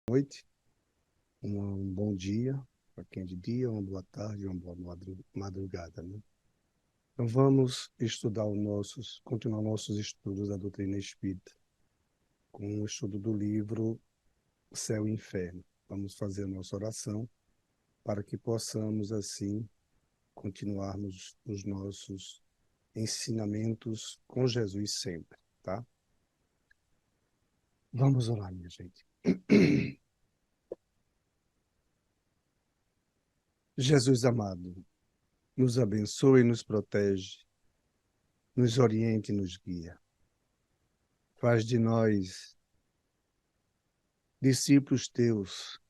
Noite, um bom dia, para quem é de dia, uma boa tarde, uma boa madrugada, né? Então vamos estudar continuar nossos estudos da doutrina espírita, com o estudo do livro Céu e Inferno. Vamos fazer a nossa oração para que possamos, assim, continuarmos os nossos ensinamentos com Jesus sempre, tá? Vamos orar, minha gente. Jesus amado, nos abençoe e nos protege, nos oriente e nos guia. Faz de nós discípulos teus.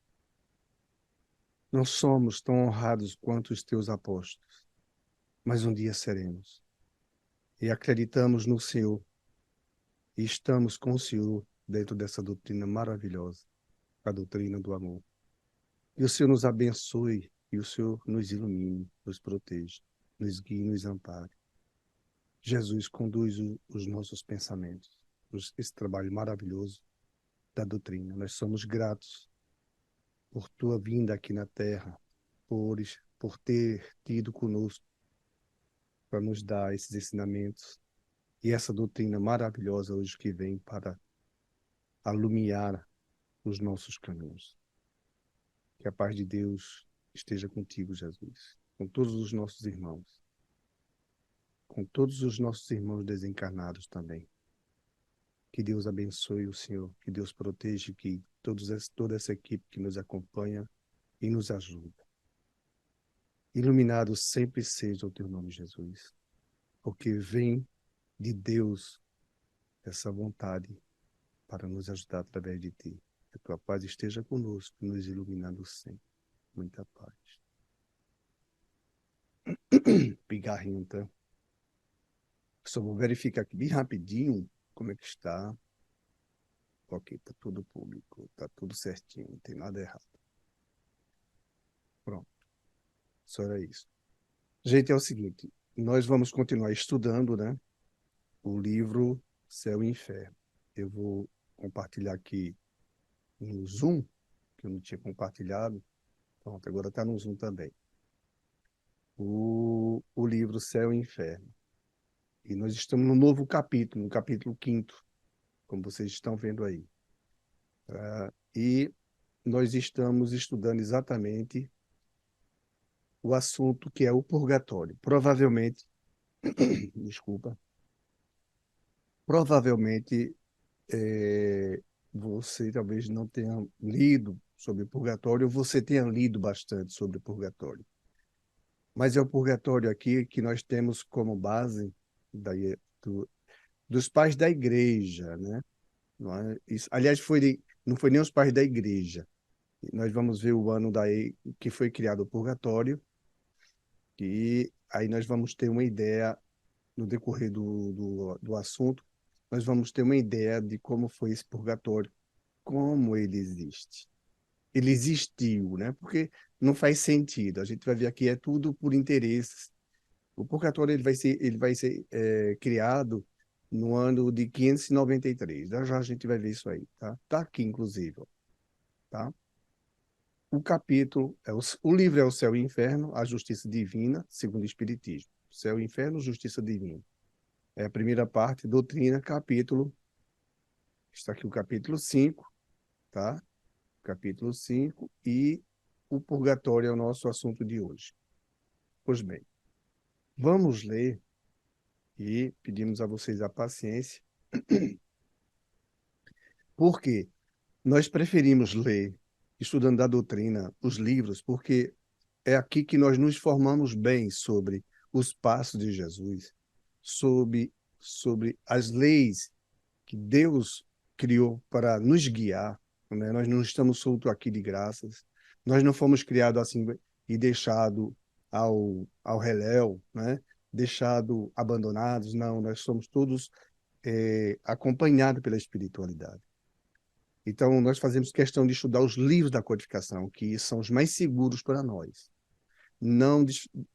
Não somos tão honrados quanto os teus apóstolos, mas um dia seremos. E acreditamos no Senhor e estamos com o Senhor dentro dessa doutrina maravilhosa, a doutrina do amor. E o Senhor nos abençoe e o Senhor nos ilumine, nos proteja, nos guie e nos ampare. Jesus conduz os nossos pensamentos, esse trabalho maravilhoso da doutrina. Nós somos gratos por tua vinda aqui na terra, por ter tido conosco para nos dar esses ensinamentos e essa doutrina maravilhosa hoje que vem para alumiar os nossos caminhos. Que a paz de Deus esteja contigo, Jesus, com todos os nossos irmãos, com todos os nossos irmãos desencarnados também. Que Deus abençoe o Senhor, que Deus proteja, que toda essa equipe que nos acompanha e nos ajuda. Iluminado sempre seja o teu nome, Jesus, porque vem de Deus essa vontade para nos ajudar através de ti. Que a tua paz esteja conosco, nos iluminando sempre. Muita paz. Pigarrinho, tá? Só vou verificar aqui bem rapidinho como é que está. Ok, tá tudo público, tá tudo certinho, não tem nada errado. Pronto, só era isso. Gente, é o seguinte, nós vamos continuar estudando, né, o livro Céu e Inferno. Eu vou compartilhar aqui no Zoom, que eu não tinha compartilhado. Pronto, agora está no Zoom também. O livro Céu e Inferno. E nós estamos no novo capítulo, no capítulo 5º, como vocês estão vendo aí. E nós estamos estudando exatamente o assunto que é o purgatório. Provavelmente, desculpa, provavelmente você talvez não tenha lido sobre o purgatório, ou você tenha lido bastante sobre o purgatório. Mas é o purgatório aqui que nós temos como base daí, dos pais da igreja, né? Não é? Isso, aliás, não foi nem os pais da igreja. Nós vamos ver o ano daí que foi criado o purgatório, e aí nós vamos ter uma ideia, no decorrer do assunto, nós vamos ter uma ideia de como foi esse purgatório, como ele existe. Ele existiu, né? Porque não faz sentido. A gente vai ver aqui, é tudo por interesses. O purgatório ele vai ser criado no ano de 593. Já já a gente vai ver isso aí, tá? Tá aqui, inclusive, ó, tá? O capítulo, o livro é o Céu e Inferno, a Justiça Divina, segundo o Espiritismo. Céu e Inferno, Justiça Divina. É a primeira parte, doutrina, capítulo. Está aqui o capítulo 5, tá? Capítulo 5 e o purgatório é o nosso assunto de hoje. Pois bem, vamos ler e pedimos a vocês a paciência, porque nós preferimos ler, estudando a doutrina, os livros, porque é aqui que nós nos formamos bem sobre os passos de Jesus, sobre as leis que Deus criou para nos guiar, né? Nós não estamos soltos aqui de graças, nós não fomos criados assim e deixados ao reléu, né? Deixados abandonados, não, nós somos todos acompanhados pela espiritualidade. Então, nós fazemos questão de estudar os livros da codificação, que são os mais seguros para nós, não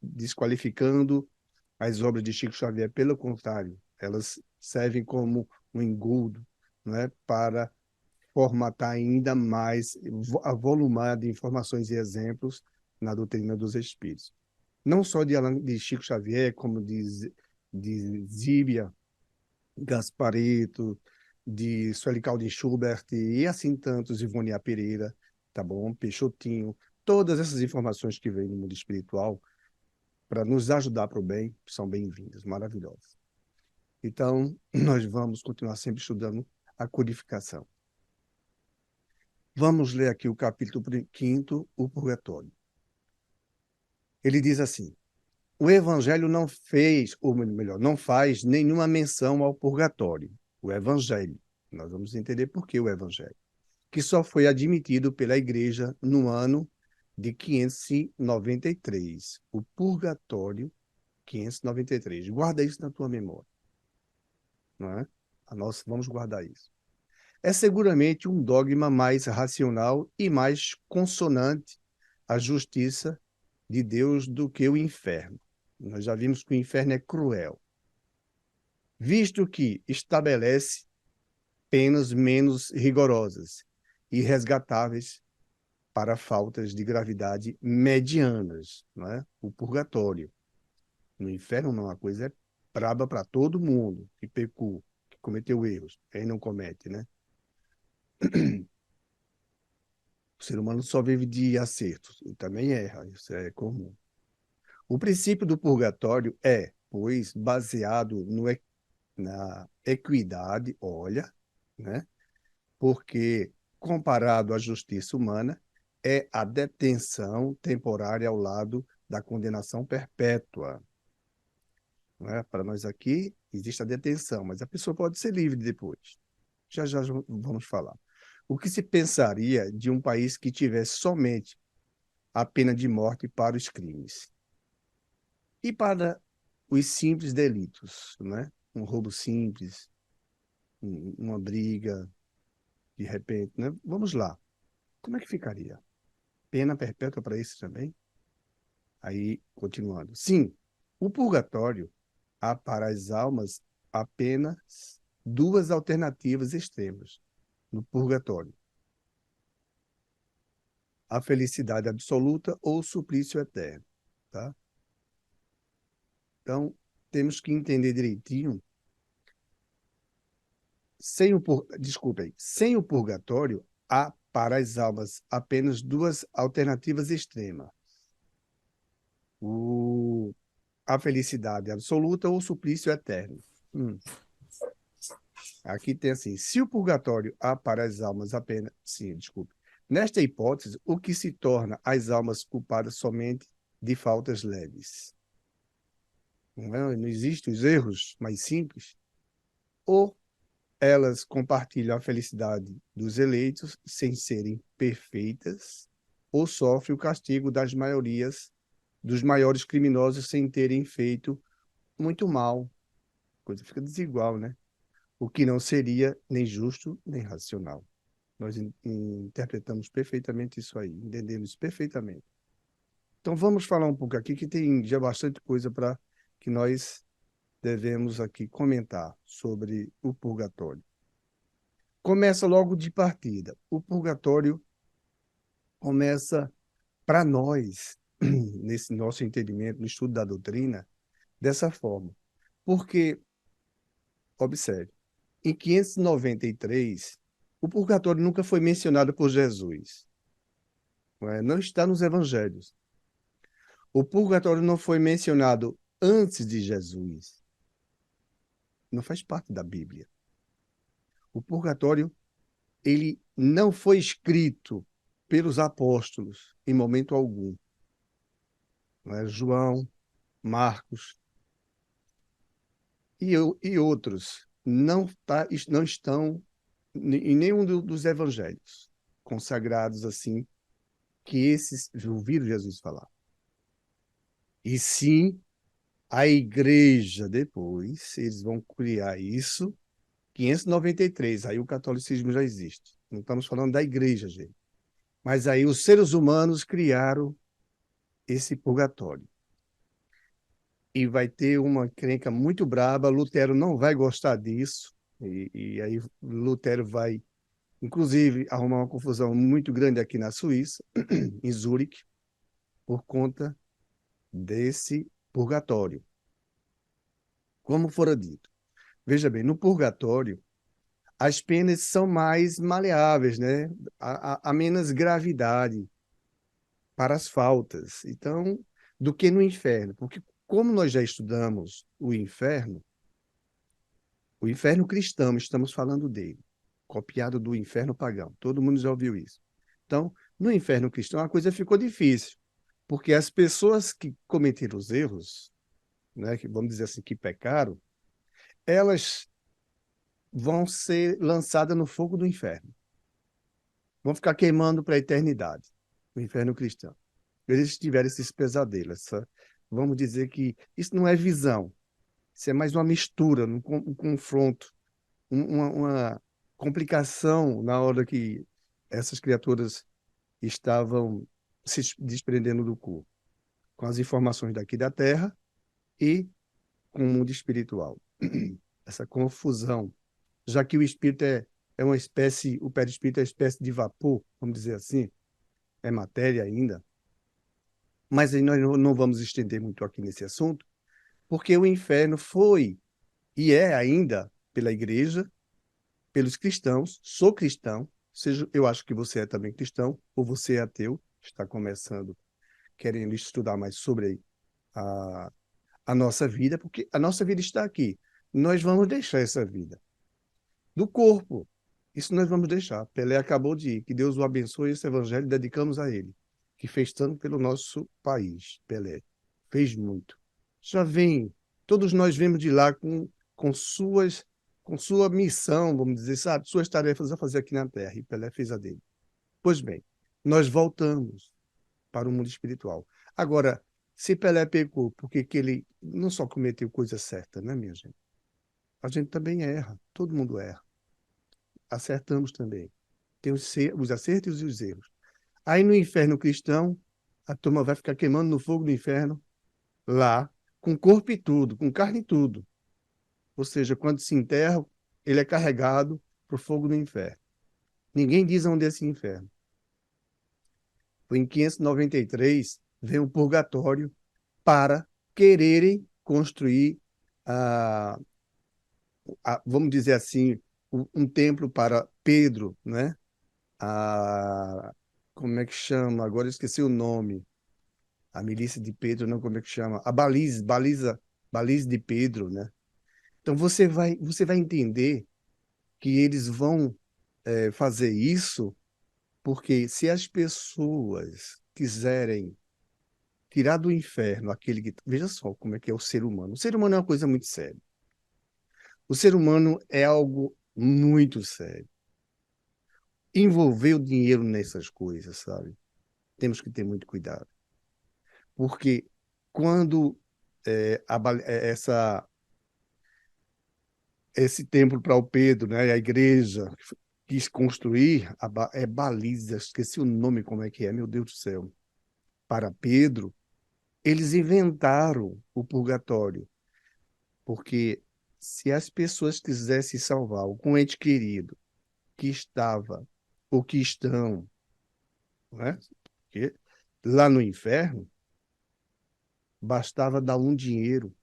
desqualificando as obras de Chico Xavier, pelo contrário, elas servem como um engodo, não é, para formatar ainda mais, avolumar de informações e exemplos na doutrina dos espíritos. Não só de Chico Xavier, como de Zíbia, Gaspareto, de Sueli Caldin Schubert e assim tantos, Ivone Pereira, tá bom? Peixotinho, todas essas informações que vêm do mundo espiritual para nos ajudar para o bem, são bem-vindas, maravilhosas. Então, nós vamos continuar sempre estudando a codificação. Vamos ler aqui o capítulo 5º, o Purgatório. Ele diz assim: o Evangelho não fez, ou melhor, não faz nenhuma menção ao purgatório. O Evangelho. Nós vamos entender por que o Evangelho. Que só foi admitido pela Igreja no ano de 593. O purgatório, 593. Guarda isso na tua memória. Não é? Vamos guardar isso. É seguramente um dogma mais racional e mais consonante à justiça de Deus do que o inferno. Nós já vimos que o inferno é cruel, visto que estabelece penas menos rigorosas e resgatáveis para faltas de gravidade medianas, não é? O purgatório. No inferno não, a coisa é braba para todo mundo que pecou, que cometeu erros. Quem não comete, né? O ser humano só vive de acertos e também erra, isso é comum. O princípio do purgatório é, pois, baseado na equidade, olha, né? Porque, comparado à justiça humana, é a detenção temporária ao lado da condenação perpétua. Não é? Para nós aqui, existe a detenção, mas a pessoa pode ser livre depois. Já já vamos falar. O que se pensaria de um país que tivesse somente a pena de morte para os crimes? E para os simples delitos, né? Um roubo simples, uma briga, de repente, né? Vamos lá. Como é que ficaria? Pena perpétua para isso também? Aí, continuando. Sim, o purgatório há para as almas apenas duas alternativas extremas no purgatório: a felicidade absoluta ou o suplício eterno, tá? Então, temos que entender direitinho. Desculpem, sem o purgatório, há para as almas apenas duas alternativas extremas: o, a felicidade absoluta ou o suplício eterno. Aqui tem assim: se o purgatório há para as almas apenas. Sim, desculpe. Nesta hipótese, o que se torna as almas culpadas somente de faltas leves? Não existem os erros mais simples? Ou elas compartilham a felicidade dos eleitos sem serem perfeitas, ou sofrem o castigo das maiorias, dos maiores criminosos sem terem feito muito mal. A coisa fica desigual, né? O que não seria nem justo nem racional. Nós interpretamos perfeitamente isso aí, entendemos perfeitamente. Então vamos falar um pouco aqui, que tem já bastante coisa para que nós devemos aqui comentar sobre o purgatório. Começa logo de partida. O purgatório começa para nós, nesse nosso entendimento, no estudo da doutrina, dessa forma. Porque, observe, em 593, o purgatório nunca foi mencionado por Jesus. Não é? Não está nos evangelhos. O purgatório não foi mencionado antes de Jesus. Não faz parte da Bíblia. O purgatório, ele não foi escrito pelos apóstolos em momento algum. Não é? João, Marcos e outros não estão em nenhum dos evangelhos consagrados assim, que esses ouviram Jesus falar. E sim, a igreja depois, eles vão criar isso, 593, aí o catolicismo já existe. Não estamos falando da igreja, gente. Mas aí os seres humanos criaram esse purgatório. E vai ter uma encrenca muito braba, Lutero não vai gostar disso, e aí Lutero vai Inclusive, arrumar uma confusão muito grande aqui na Suíça, em Zurique, por conta desse purgatório. Como fora dito. Veja bem, no purgatório, as penas são mais maleáveis, né? Há menos gravidade para as faltas. Então, do que no inferno. Porque, como nós já estudamos o inferno cristão, estamos falando dele, copiado do inferno pagão. Todo mundo já ouviu isso. Então, no inferno cristão, a coisa ficou difícil, porque as pessoas que cometeram os erros, né, que vamos dizer assim, que pecaram, elas vão ser lançadas no fogo do inferno. Vão ficar queimando para a eternidade, no inferno cristão. Eles tiveram esses pesadelos. Vamos dizer que isso não é visão, isso é mais uma mistura, um confronto, uma complicação na hora que essas criaturas estavam se desprendendo do corpo, com as informações daqui da Terra e com o mundo espiritual. Essa confusão, já que o espírito é uma espécie, o perispírito é uma espécie de vapor, vamos dizer assim, é matéria ainda, mas aí nós não vamos estender muito aqui nesse assunto, porque o inferno foi e é ainda pela igreja, pelos cristãos, sou cristão, seja, eu acho que você é também cristão, ou você é ateu, está começando querendo estudar mais sobre a, a nossa vida, porque a nossa vida está aqui. Nós vamos deixar essa vida. Do corpo, isso nós vamos deixar. Pelé acabou de ir. Que Deus o abençoe esse evangelho, dedicamos a ele, que fez tanto pelo nosso país. Pelé fez muito. Já vem, todos nós vemos de lá com sua missão, vamos dizer, sabe, suas tarefas a fazer aqui na Terra, e Pelé fez a dele. Pois bem, nós voltamos para o mundo espiritual. Agora, se Pelé pecou, porque que ele não só cometeu coisa certa, né, minha gente? A gente também erra, todo mundo erra. Acertamos também. Tem os acertos e os erros. Aí no inferno cristão, a turma vai ficar queimando no fogo do inferno, lá, com corpo e tudo, com carne e tudo. Ou seja, quando se enterra, ele é carregado para o fogo do inferno. Ninguém diz onde é esse inferno. Foi em 593, veio o purgatório para quererem construir, ah, vamos dizer assim, um templo para Pedro, né? A, como é que chama? Agora eu esqueci o nome. A milícia de Pedro, não, como é que chama? A baliza de Pedro, né? Então você vai entender que eles vão fazer isso porque se as pessoas quiserem tirar do inferno aquele que... Veja só como é que é o ser humano. O ser humano é uma coisa muito séria. O ser humano é algo muito sério. Envolver o dinheiro nessas coisas, sabe? Temos que ter muito cuidado. Porque quando esse templo para o Pedro, né, a igreja quis construir, baliza, esqueci o nome como é que é, meu Deus do céu, para Pedro, eles inventaram o purgatório, porque se as pessoas quisessem salvar algum ente querido que estava ou que estão, né, porque lá no inferno, bastava dar um dinheiro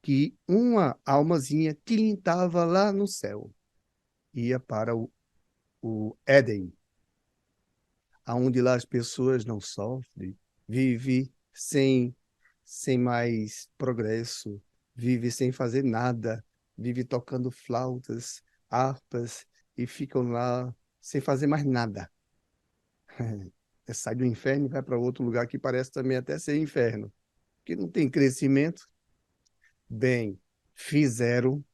que uma almazinha tilintava lá no céu, ia para o Éden, aonde lá as pessoas não sofrem, vive sem mais progresso, vive sem fazer nada, vive tocando flautas, harpas e ficam lá sem fazer mais nada. Sai do inferno e vai para outro lugar que parece também até ser inferno, que não tem crescimento. Bem, fizeram.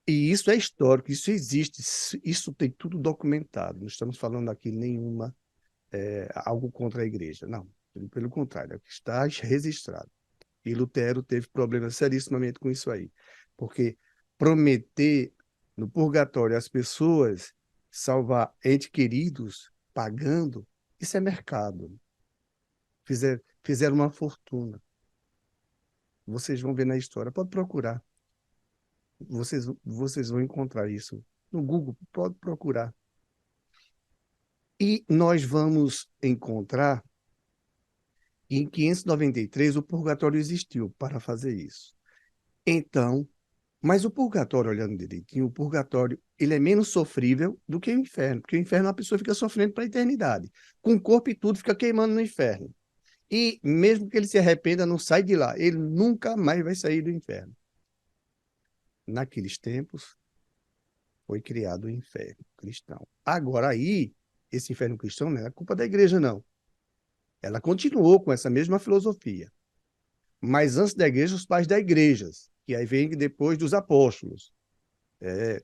E isso é histórico, isso existe, isso tem tudo documentado. Não estamos falando aqui nenhuma algo contra a igreja, não. Pelo contrário, é o que está registrado. E Lutero teve problemas serissimamente com isso aí, porque prometer no purgatório às pessoas salvar entes queridos pagando, isso é mercado. Fizeram uma fortuna. Vocês vão ver na história, pode procurar. Vocês vão encontrar isso no Google, pode procurar. E nós vamos encontrar em 593 o purgatório existiu para fazer isso. Então, mas o purgatório, olhando direitinho, o purgatório ele é menos sofrível do que o inferno, porque o inferno a pessoa fica sofrendo para a eternidade. Com o corpo e tudo, fica queimando no inferno. E mesmo que ele se arrependa, não sai de lá. Ele nunca mais vai sair do inferno. Naqueles tempos, foi criado o inferno cristão. Agora aí, esse inferno cristão não é culpa da igreja, não. Ela continuou com essa mesma filosofia. Mas antes da igreja, os pais da igreja, que aí vem depois dos apóstolos.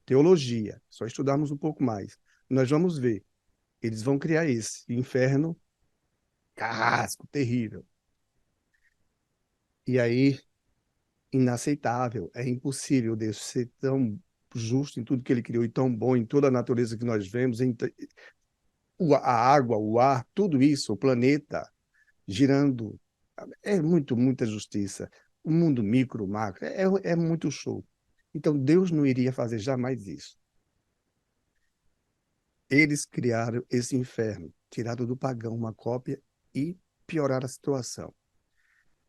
Teologia, só estudarmos um pouco mais. Nós vamos ver. Eles vão criar esse inferno carrasco, terrível. E aí, inaceitável, é impossível Deus ser tão justo em tudo que ele criou e tão bom em toda a natureza que nós vemos, a água, o ar, tudo isso, o planeta girando. É muita justiça. O mundo micro, macro, é muito show. Então, Deus não iria fazer jamais isso. Eles criaram esse inferno, tirado do pagão uma cópia e pioraram a situação.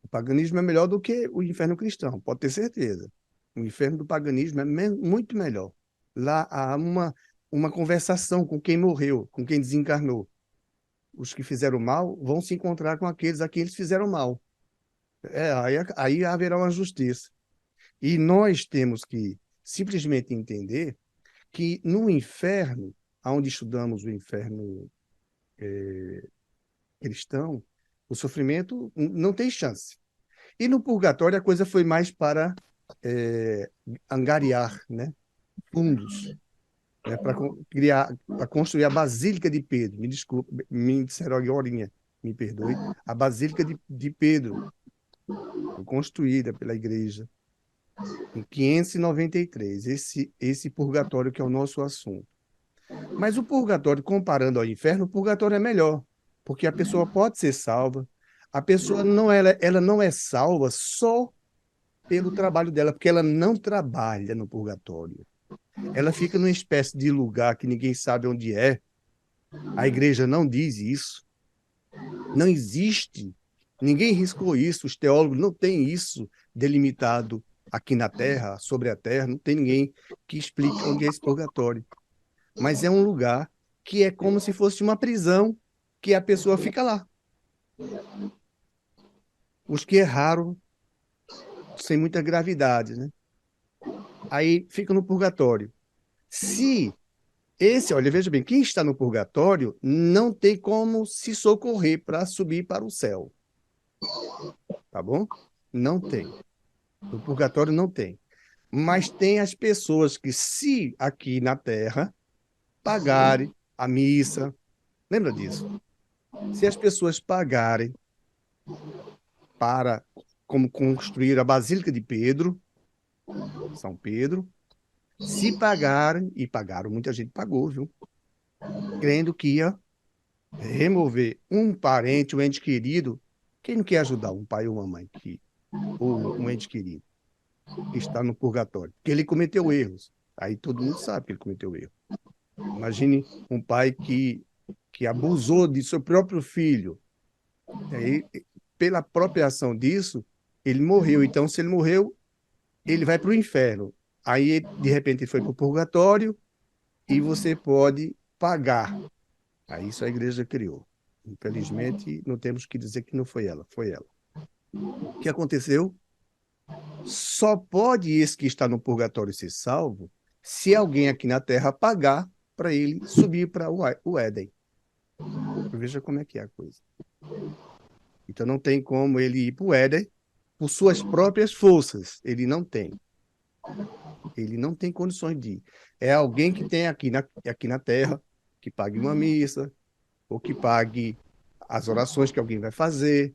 O paganismo é melhor do que o inferno cristão, pode ter certeza. O inferno do paganismo é muito melhor. Lá há uma conversação com quem morreu, com quem desencarnou. Os que fizeram mal vão se encontrar com aqueles a quem eles fizeram mal. Aí haverá uma justiça. E nós temos que simplesmente entender que no inferno, onde estudamos o inferno cristão, o sofrimento não tem chance. E no purgatório a coisa foi mais para é, angariar, né, fundos, né, para criar, para construir a Basílica de Pedro. Me desculpe, me disseram agora, me perdoe, a Basílica de Pedro, foi construída pela igreja em 593, esse purgatório que é o nosso assunto. Mas o purgatório, comparando ao inferno, o purgatório é melhor, porque a pessoa pode ser salva, a pessoa não, ela não é salva só pelo trabalho dela, porque ela não trabalha no purgatório. Ela fica numa espécie de lugar que ninguém sabe onde é. A igreja não diz isso. Não existe. Ninguém riscou isso. Os teólogos não têm isso delimitado aqui na Terra, sobre a Terra. Não tem ninguém que explique onde é esse purgatório. Mas é um lugar que é como se fosse uma prisão que a pessoa fica lá. Os que erraram sem muita gravidade, né? Aí fica no purgatório. Se olha, veja bem, quem está no purgatório não tem como se socorrer para subir para o céu, tá bom? Não tem. No purgatório não tem. Mas tem as pessoas que, se aqui na Terra pagarem a missa, lembra disso? Se as pessoas pagarem para como construir a Basílica de Pedro, São Pedro, se pagarem, e pagaram, muita gente pagou, viu? Crendo que ia remover um parente, um ente querido. Quem não quer ajudar um pai ou uma mãe, ou um ente querido, que está no purgatório? Porque ele cometeu erros. Aí todo mundo sabe que ele cometeu erro. Imagine um pai que abusou de seu próprio filho. Aí, pela própria ação disso, ele morreu. Então, se ele morreu, ele vai para o inferno. Aí, de repente, ele foi para o purgatório e você pode pagar. Aí isso a igreja criou. Infelizmente, não temos que dizer que não foi ela, foi ela. O que aconteceu? Só pode esse que está no purgatório ser salvo se alguém aqui na Terra pagar para ele subir para o Éden. Veja como é que é a coisa. Então não tem como ele ir para o Éden por suas próprias forças. Ele não tem. Ele não tem condições de ir. É alguém que tem aqui na Terra, que pague uma missa, ou que pague as orações que alguém vai fazer,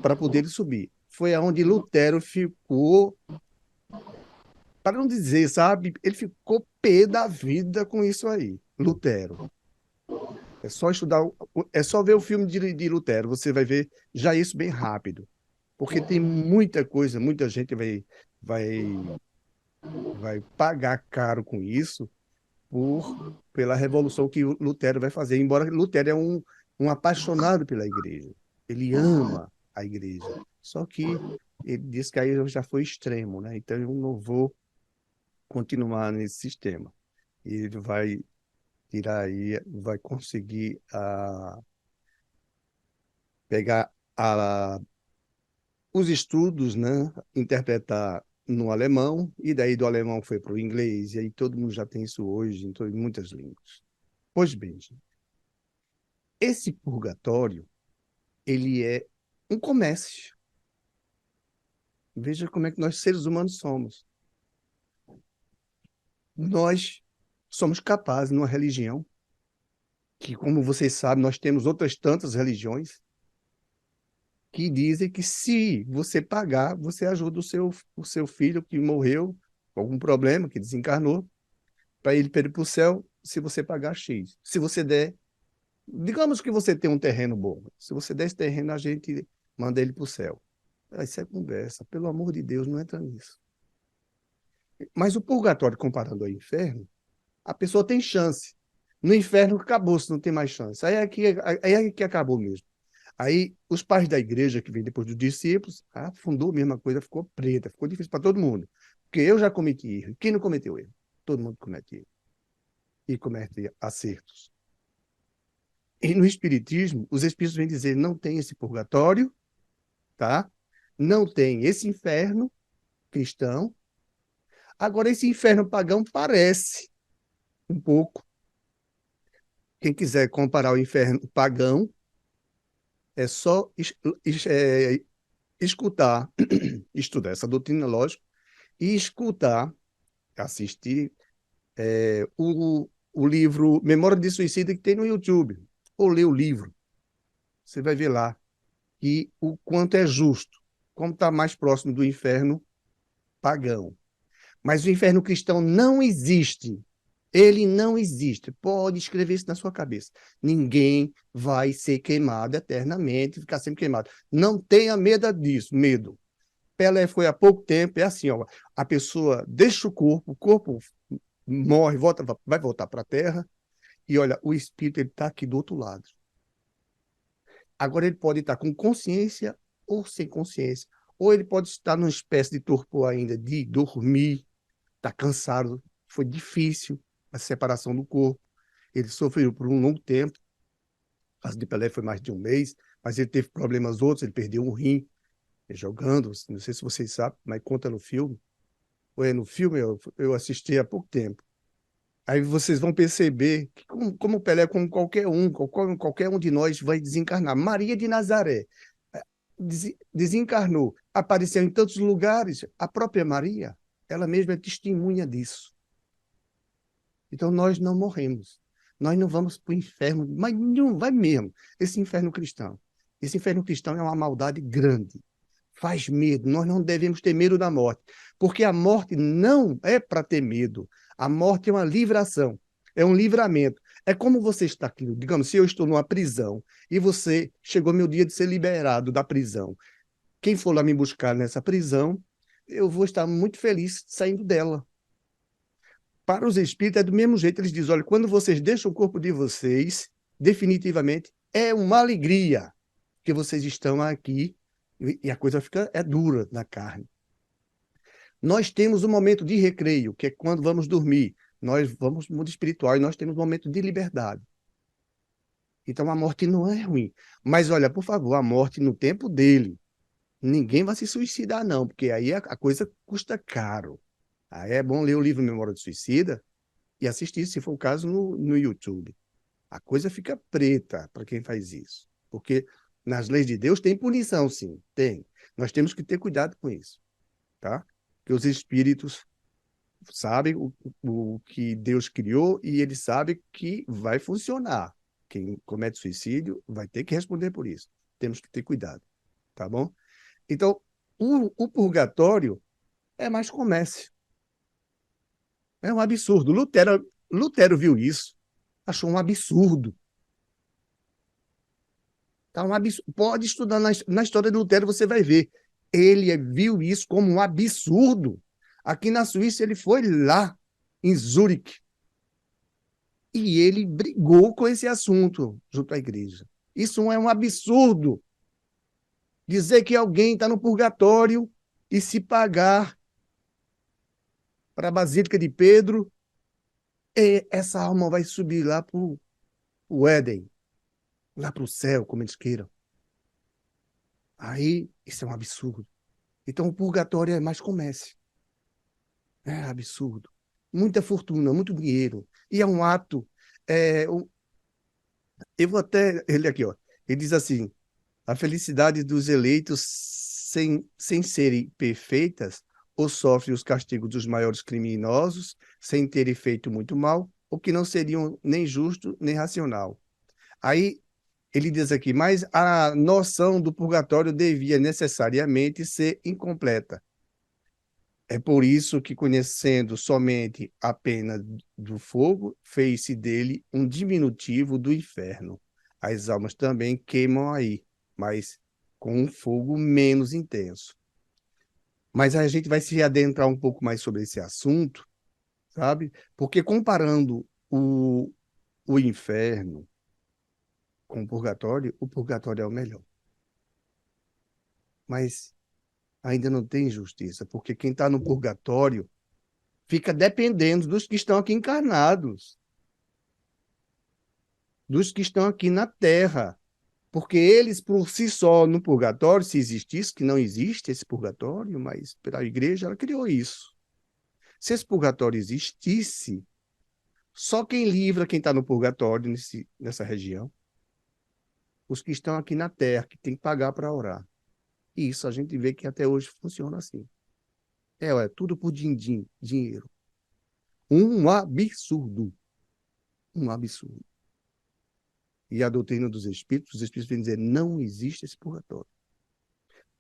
para poder ele subir. Foi aonde Lutero ficou, para não dizer, sabe, ele ficou pé da vida com isso aí, Lutero. É só estudar, é só ver o filme de Lutero, você vai ver já isso bem rápido, porque tem muita coisa, vai, vai pagar caro com isso, pela revolução que o Lutero vai fazer. Embora Lutero é um apaixonado pela igreja. Ele ama a igreja. Só que ele diz que aí já foi extremo, né? Então eu não vou continuar nesse sistema. Ele vai tirar aí, vai conseguir pegar os estudos, né? Interpretar no alemão, e daí do alemão foi para o inglês, e aí todo mundo já tem isso hoje em muitas línguas. Pois bem, gente, esse purgatório, ele é um comércio. Veja como é que nós, seres humanos, somos. Nós somos capazes, numa religião, que, como vocês sabem, nós temos outras tantas religiões, que dizem que se você pagar, você ajuda o seu filho que morreu com algum problema, que desencarnou, para ele ir para o céu, se você pagar X. Se você der, digamos que você tem um terreno bom, se você der esse terreno, a gente manda ele para o céu. Isso é conversa, pelo amor de Deus, não entra nisso. Mas o purgatório, comparando ao inferno, a pessoa tem chance. No inferno, acabou-se, não tem mais chance. Aí é que acabou mesmo. Aí, os pais da igreja, que vem depois dos discípulos, afundou a mesma coisa, ficou preta, ficou difícil para todo mundo. Porque eu já cometi erro. Quem não cometeu erro? Todo mundo comete erro. E comete acertos. E no Espiritismo, os Espíritos vêm dizer, não tem esse purgatório, tá? Não tem esse inferno cristão. Agora, esse inferno pagão parece um pouco. Quem quiser comparar o inferno pagão, é só escutar, estudar essa doutrina, lógico, e escutar, assistir o livro Memória de Suicida que tem no YouTube, ou ler o livro. Você vai ver lá que o quanto é justo, como está mais próximo do inferno pagão. Mas o inferno cristão não existe. Ele não existe. Pode escrever isso na sua cabeça. Ninguém vai ser queimado eternamente, ficar sempre queimado. Não tenha medo disso, medo. Pelé foi há pouco tempo, é assim, ó, a pessoa deixa o corpo morre, vai voltar para a Terra, e olha, o espírito está aqui do outro lado. Agora ele pode estar com consciência ou sem consciência, ou ele pode estar numa espécie de torpor ainda, de dormir, está cansado, foi difícil a separação do corpo, ele sofreu por um longo tempo, o caso de Pelé foi mais de um mês, mas ele teve problemas outros, ele perdeu um rim jogando, não sei se vocês sabem, mas conta no filme, no filme eu assisti há pouco tempo. Aí vocês vão perceber que, como o Pelé, como qualquer um de nós vai desencarnar. Maria de Nazaré desencarnou, apareceu em tantos lugares. A própria Maria, ela mesma é testemunha disso. Então nós não morremos. Nós não vamos para o inferno, mas não vai mesmo. Esse inferno cristão. Esse inferno cristão é uma maldade grande. Faz medo. Nós não devemos ter medo da morte, porque a morte não é para ter medo. A morte é uma livração, é um livramento. É como você está aqui, digamos, se eu estou numa prisão e você chegou meu dia de ser liberado da prisão. Quem for lá me buscar nessa prisão, eu vou estar muito feliz saindo dela. Para os espíritos é do mesmo jeito, eles dizem, olha, quando vocês deixam o corpo de vocês, definitivamente, é uma alegria que vocês estão aqui e a coisa fica dura na carne. Nós temos um momento de recreio, que é quando vamos dormir. Nós vamos no mundo espiritual e nós temos um momento de liberdade. Então a morte não é ruim. Mas olha, por favor, a morte no tempo dele. Ninguém vai se suicidar, não, porque aí a coisa custa caro. Aí é bom ler o livro Memória do Suicida e assistir, se for o caso, no YouTube. A coisa fica preta para quem faz isso. Porque nas leis de Deus tem punição, sim, tem. Nós temos que ter cuidado com isso, tá? Porque os espíritos sabem o que Deus criou e eles sabem que vai funcionar. Quem comete suicídio vai ter que responder por isso. Temos que ter cuidado, tá bom? Então, o purgatório é mais comércio. É um absurdo. Lutero viu isso, achou um absurdo. Tá um absurdo. Pode estudar na história de Lutero, você vai ver. Ele viu isso como um absurdo. Aqui na Suíça, ele foi lá, em Zurique. E ele brigou com esse assunto junto à igreja. Isso é um absurdo. Dizer que alguém está no purgatório e se pagar para a Basílica de Pedro, essa alma vai subir lá para o Éden, lá para o céu, como eles queiram. Aí, isso é um absurdo. Então, o purgatório é mais comércio. É absurdo. Muita fortuna, muito dinheiro. E é um ato. É, eu vou até. Ele aqui, ó. Ele diz assim: a felicidade dos eleitos, sem serem perfeitas, ou sofrem os castigos dos maiores criminosos, sem terem feito muito mal, ou que não seriam nem justo nem racional. Aí ele diz aqui, mas a noção do purgatório devia necessariamente ser incompleta. É por isso que, conhecendo somente a pena do fogo, fez-se dele um diminutivo do inferno. As almas também queimam aí, mas com um fogo menos intenso. Mas a gente vai se adentrar um pouco mais sobre esse assunto, sabe? Porque comparando o inferno com o purgatório é o melhor. Mas ainda não tem justiça, porque quem está no purgatório fica dependendo dos que estão aqui encarnados, dos que estão aqui na Terra. Porque eles, por si só, no purgatório, se existisse, que não existe esse purgatório, mas pela igreja ela criou isso. Se esse purgatório existisse, só quem livra quem está no purgatório, nessa região, os que estão aqui na Terra, que tem que pagar para orar. E isso a gente vê que até hoje funciona assim. É tudo por din-din, dinheiro. Um absurdo. Um absurdo. E a doutrina dos espíritos, os espíritos vêm dizer, não existe esse purgatório.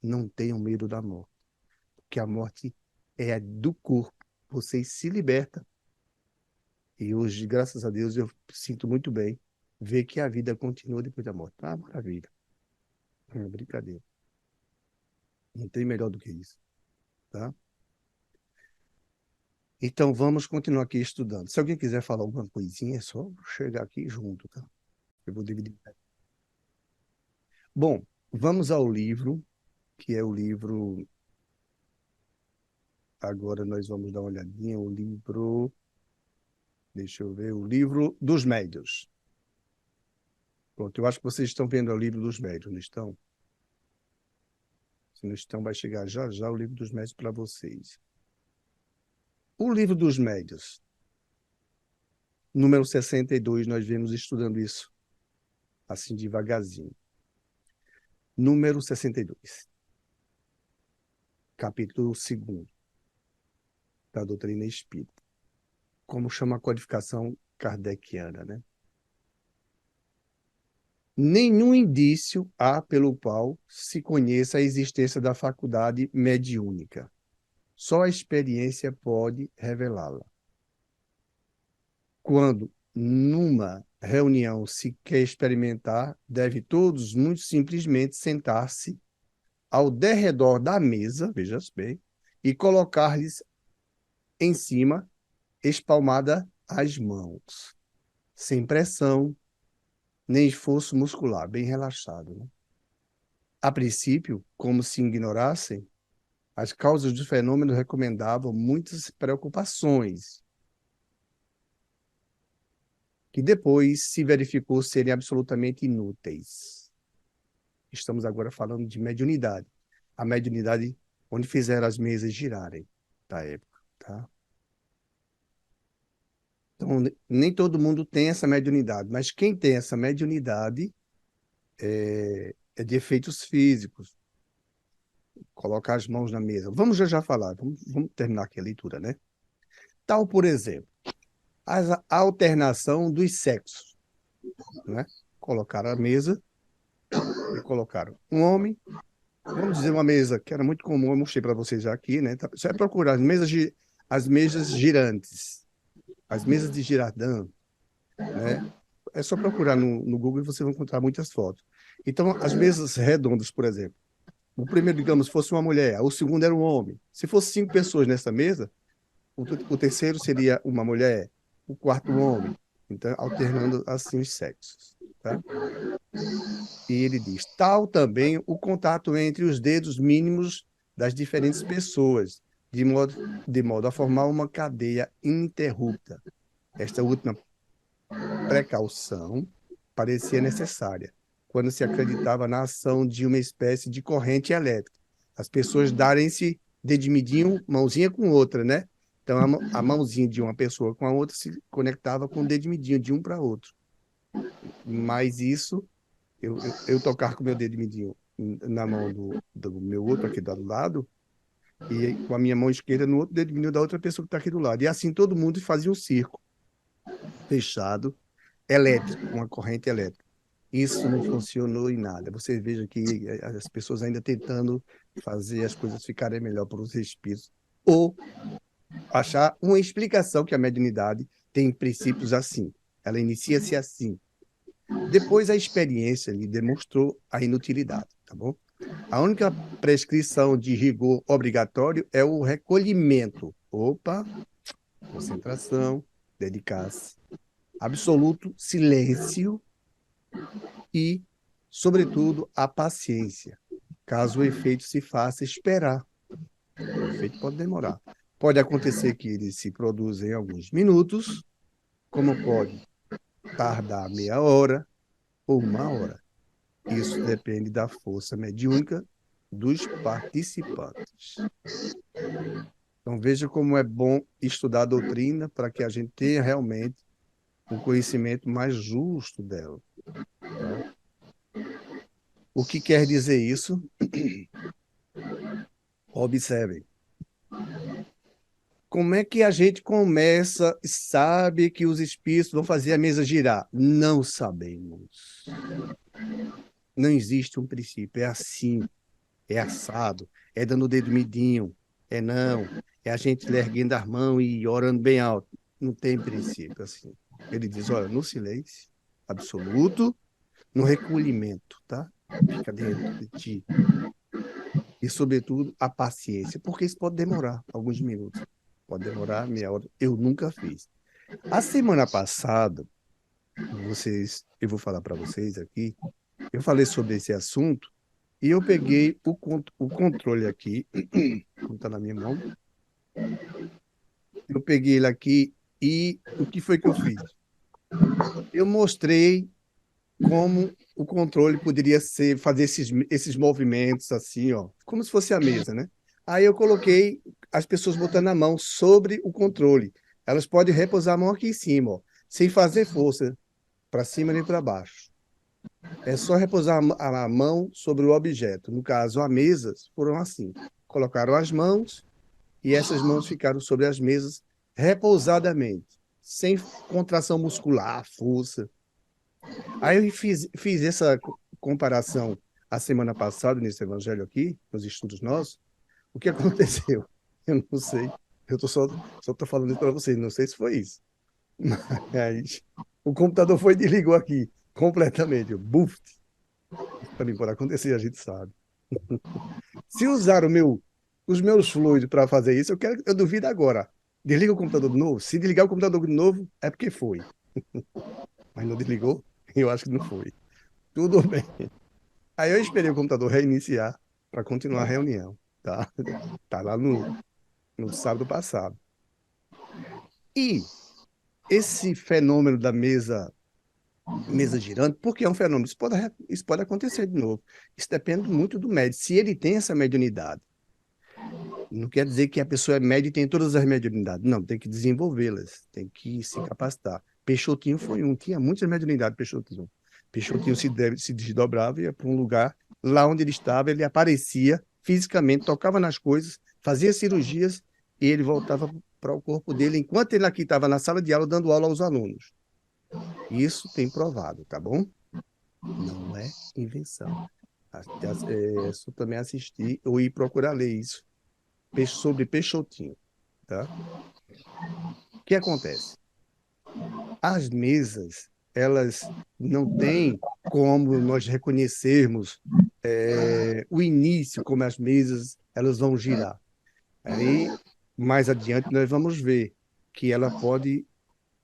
Não tenham medo da morte, porque a morte é do corpo. Você se liberta. E hoje, graças a Deus, eu sinto muito bem ver que a vida continua depois da morte. Ah, maravilha. É brincadeira. Não tem melhor do que isso, tá? Então, vamos continuar aqui estudando. Se alguém quiser falar alguma coisinha, é só chegar aqui junto, tá? Eu vou dividir. Bom, vamos ao livro, que é o livro. Agora nós vamos dar uma olhadinha. O livro. Deixa eu ver. O livro dos médiuns. Pronto, eu acho que vocês estão vendo o livro dos médiuns, não estão? Se não estão, vai chegar já já o livro dos médiuns para vocês. O livro dos médiuns, número 62, nós vemos estudando isso, assim devagarzinho. Número 62, capítulo 2 da doutrina espírita. Como chama a codificação kardeciana, né? Nenhum indício há pelo qual se conheça a existência da faculdade mediúnica. Só a experiência pode revelá-la. Quando, numa reunião, se quer experimentar, deve todos muito simplesmente sentar-se ao derredor da mesa, veja bem, e colocar-lhes em cima, espalmada as mãos, sem pressão, nem esforço muscular, bem relaxado, né? A princípio, como se ignorassem, as causas do fenômeno recomendavam muitas preocupações, que depois se verificou serem absolutamente inúteis. Estamos agora falando de mediunidade. A mediunidade onde fizeram as mesas girarem da época, tá? Então, nem todo mundo tem essa mediunidade, mas quem tem essa mediunidade é de efeitos físicos. Colocar as mãos na mesa. Vamos já falar, vamos terminar aqui a leitura, né? Tal, por exemplo, a alternação dos sexos, né? Colocaram a mesa e colocaram um homem. Vamos dizer uma mesa que era muito comum, eu mostrei para vocês já aqui, né? Você vai procurar as mesas girantes, as mesas de Girardin, né? É só procurar no Google e você vai encontrar muitas fotos. Então, as mesas redondas, por exemplo. O primeiro, digamos, fosse uma mulher, o segundo era um homem. Se fosse 5 pessoas nessa mesa, o terceiro seria uma mulher, o quarto um homem. Então, alternando assim os sexos, tá? E ele diz: tal também o contato entre os dedos mínimos das diferentes pessoas, de modo a formar uma cadeia ininterrupta. Esta última precaução parecia necessária quando se acreditava na ação de uma espécie de corrente elétrica. As pessoas darem-se dedimidinho, mãozinha com outra, né? Então, a mãozinha de uma pessoa com a outra se conectava com o dedimidinho de um para outro. Mas isso, eu tocar com o meu dedimidinho na mão do meu outro aqui do lado, e com a minha mão esquerda no outro dedimidinho da outra pessoa que está aqui do lado. E assim todo mundo fazia um círculo fechado, elétrico, uma corrente elétrica. Isso não funcionou em nada. Você veja que as pessoas ainda tentando fazer as coisas ficarem melhor para os espíritos, ou achar uma explicação que a mediunidade tem princípios assim. Ela inicia-se assim. Depois a experiência lhe demonstrou a inutilidade, tá bom? A única prescrição de rigor obrigatório é o recolhimento. Opa, concentração, dedicar-se. Absoluto silêncio e, sobretudo, a paciência, caso o efeito se faça esperar. O efeito pode demorar. Pode acontecer que ele se produza em alguns minutos, como pode tardar meia hora ou uma hora. Isso depende da força mediúnica dos participantes. Então, veja como é bom estudar a doutrina para que a gente tenha realmente um conhecimento mais justo dela. Tá? O que quer dizer isso? Observem. Como é que a gente começa e sabe que os espíritos vão fazer a mesa girar? Não sabemos. Não existe um princípio. É assim, é assado, é dando o dedo midinho, é não, é a gente erguendo as mãos e orando bem alto. Não tem princípio assim. Ele diz, olha, no silêncio absoluto, no recolhimento, tá? Fica dentro de ti. E, sobretudo, a paciência, porque isso pode demorar alguns minutos. Pode demorar meia hora. Eu nunca fiz. A semana passada, eu vou falar para vocês aqui, eu falei sobre esse assunto e eu peguei o controle aqui, como está na minha mão, eu peguei ele aqui e o que foi que eu fiz? Eu mostrei como o controle poderia ser, fazer esses movimentos assim, ó, como se fosse a mesa, né? Aí eu coloquei as pessoas botando a mão sobre o controle. Elas podem repousar a mão aqui em cima, ó, sem fazer força para cima nem para baixo. É só repousar a mão sobre o objeto. No caso, a mesa, foram assim. Colocaram as mãos e essas mãos ficaram sobre as mesas repousadamente, sem contração muscular, força. Aí eu fiz essa comparação a semana passada, nesse evangelho aqui, nos estudos nossos. O que aconteceu? Eu não sei. Eu só tô falando isso para vocês, não sei se foi isso. Mas o computador foi e desligou aqui, completamente. Buf! Também pode acontecer, a gente sabe. Se usar os meus fluidos para fazer isso, eu duvido agora. Desliga o computador de novo. Se desligar o computador de novo, é porque foi. Mas não desligou? Eu acho que não foi. Tudo bem. Aí eu esperei o computador reiniciar para continuar a reunião, tá? Tá lá no sábado passado. E esse fenômeno da mesa girando, por que é um fenômeno? Isso pode acontecer de novo. Isso depende muito do médium. Se ele tem essa mediunidade, não quer dizer que a pessoa é média e tem todas as mediunidades. Não, tem que desenvolvê-las, tem que se capacitar. Peixotinho foi um, tinha muitas mediunidades, Peixotinho. Peixotinho se desdobrava e ia para um lugar, lá onde ele estava, ele aparecia fisicamente, tocava nas coisas, fazia cirurgias e ele voltava para o corpo dele, enquanto ele aqui estava na sala de aula dando aula aos alunos. Isso tem provado, tá bom? Não é invenção. Só também assistir ou ir procurar ler isso sobre Peixotinho, tá? O que acontece? As mesas, elas não têm como nós reconhecermos o início, como as mesas elas vão girar. Aí, mais adiante, nós vamos ver que ela pode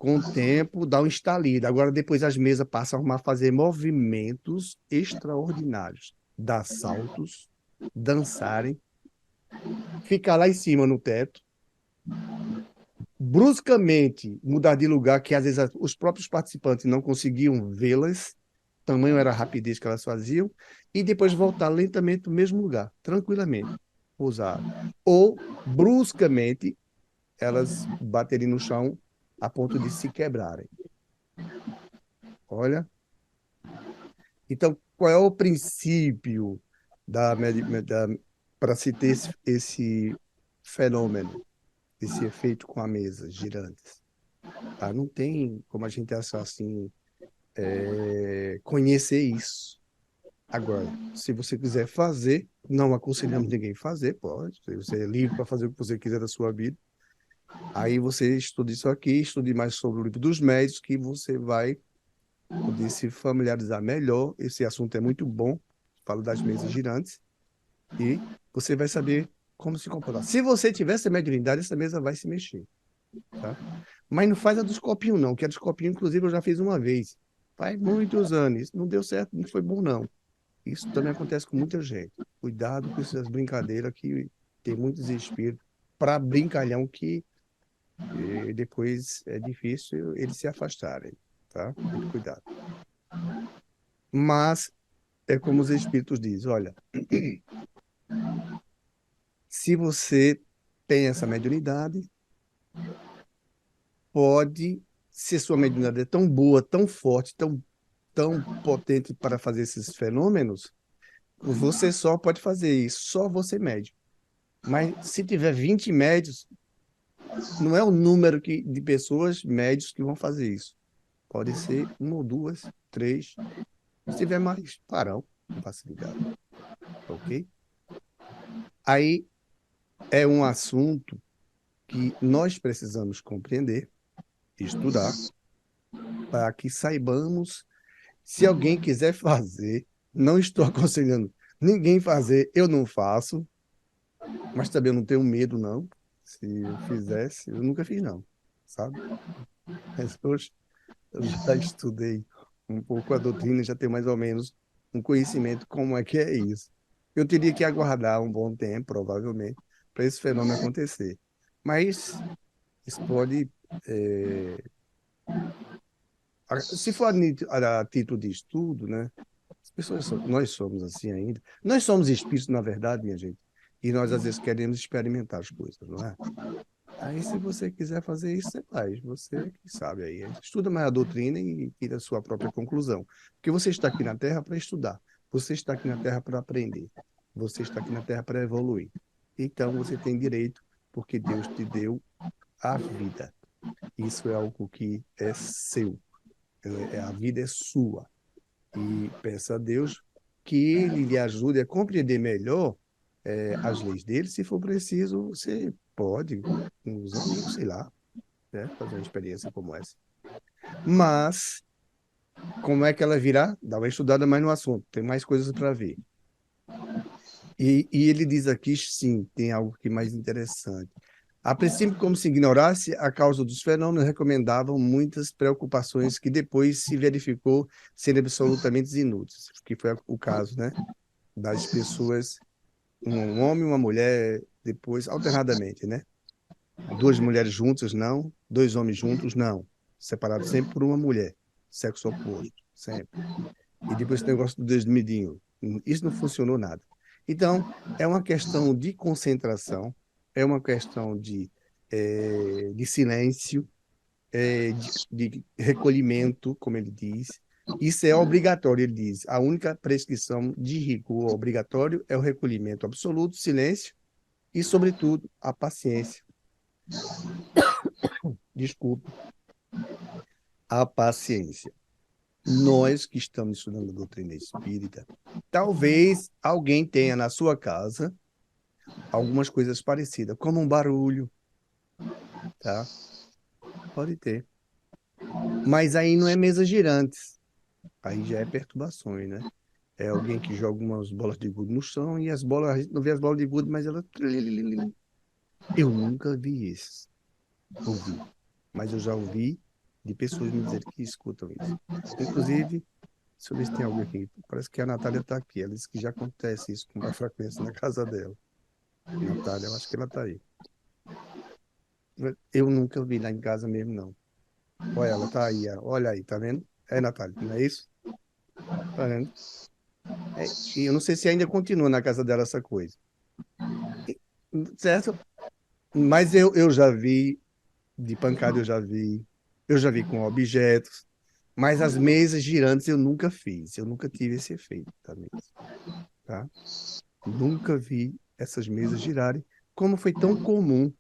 Com o tempo, dá um estalido. Agora, depois, as mesas passam a fazer movimentos extraordinários. Dar saltos, dançarem, ficar lá em cima no teto, bruscamente mudar de lugar, que às vezes os próprios participantes não conseguiam vê-las, tamanho era a rapidez que elas faziam, e depois voltar lentamente no mesmo lugar, tranquilamente, pousar. Ou, bruscamente, elas baterem no chão a ponto de se quebrarem. Olha, então, qual é o princípio para se ter esse fenômeno, esse efeito com a mesa girantes? Tá? Não tem como a gente achar assim, conhecer isso. Agora, se você quiser fazer, não aconselhamos ninguém a fazer, pode. Você é livre para fazer o que você quiser da sua vida. Aí você estuda isso aqui, estude mais sobre o livro dos médios, que você vai poder se familiarizar melhor. Esse assunto é muito bom, falo das mesas girantes, e você vai saber como se comportar. Se você tiver essa mediunidade, essa mesa vai se mexer, tá? Mas não faz a dos copinhos, não, que a dos copinhos, inclusive, eu já fiz uma vez. Faz muitos anos. Não deu certo, não foi bom, não. Isso também acontece com muita gente. Cuidado com essas brincadeiras que tem muitos espíritos para brincalhão que depois é difícil eles se afastarem, tá? Muito cuidado. Mas é como os espíritos dizem, olha, se você tem essa mediunidade, pode, se sua mediunidade é tão boa, tão forte, tão potente para fazer esses fenômenos, você só pode fazer isso, só você médium. Mas se tiver 20 médios, não é o número de pessoas médios que vão fazer isso. Pode ser uma ou duas, três. Se tiver mais, farão com facilidade. Ok? Aí é um assunto que nós precisamos compreender, estudar, para que saibamos. Se alguém quiser fazer, não estou aconselhando ninguém fazer, eu não faço, mas também eu não tenho medo, não. Se eu fizesse, eu nunca fiz, não, sabe? Mas hoje eu já estudei um pouco a doutrina, já tenho mais ou menos um conhecimento como é que é isso. Eu teria que aguardar um bom tempo, provavelmente, para esse fenômeno acontecer. Mas isso pode, é, se for a título de estudo, né? As pessoas nós somos assim ainda. Nós somos espíritos, na verdade, minha gente. E nós, às vezes, queremos experimentar as coisas, não é? Aí, se você quiser fazer isso, você faz. Você que sabe aí. Estuda mais a doutrina e tira a sua própria conclusão. Porque você está aqui na Terra para estudar. Você está aqui na Terra para aprender. Você está aqui na Terra para evoluir. Então, você tem direito, porque Deus te deu a vida. Isso é algo que é seu. A vida é sua. E peça a Deus que Ele lhe ajude a compreender melhor as leis dele. Se for preciso, você pode, com os amigos, sei lá, né, fazer uma experiência como essa. Mas, como é que ela virá? Dá uma estudada mais no assunto, tem mais coisas para ver. E ele diz aqui, sim, tem algo que é mais interessante. A princípio, como se ignorasse a causa dos fenômenos, recomendavam muitas preocupações que depois se verificou serem absolutamente inúteis, que foi o caso, né? Das pessoas, um homem e uma mulher, depois, alternadamente, né? Duas mulheres juntas, não. Dois homens juntos, não. Separados sempre por uma mulher, sexo oposto, sempre. E depois esse negócio do desmedinho. Isso não funcionou nada. Então, é uma questão de concentração, é uma questão de silêncio, de recolhimento, como ele diz. Isso é obrigatório, ele diz. A única prescrição de rigor obrigatório é o recolhimento absoluto, silêncio e, sobretudo, a paciência. Desculpe, a paciência. Nós que estamos estudando a doutrina espírita, talvez alguém tenha na sua casa algumas coisas parecidas, como um barulho, tá? Pode ter. Mas aí não é mesa girantes. Aí já é perturbações, né? É alguém que joga umas bolas de gude no chão e as bolas, a gente não vê as bolas de gude, mas ela. Eu nunca vi isso. Ouvi. Mas eu já ouvi de pessoas me dizerem que escutam isso. Inclusive, deixa eu ver se tem alguém aqui. Parece que a Natália está aqui. Ela disse que já acontece isso com mais frequência na casa dela. Natália, eu acho que ela está aí. Eu nunca vi lá em casa mesmo, não. Olha, ela está aí. Olha aí, tá vendo? É, Natália, não é isso? Tá vendo? E eu não sei se ainda continua na casa dela essa coisa. E- Certo? Mas eu já vi, de pancada eu já vi com objetos, mas as mesas girantes eu nunca fiz, eu nunca tive esse efeito da mesa, tá? Nunca vi essas mesas girarem, como foi tão comum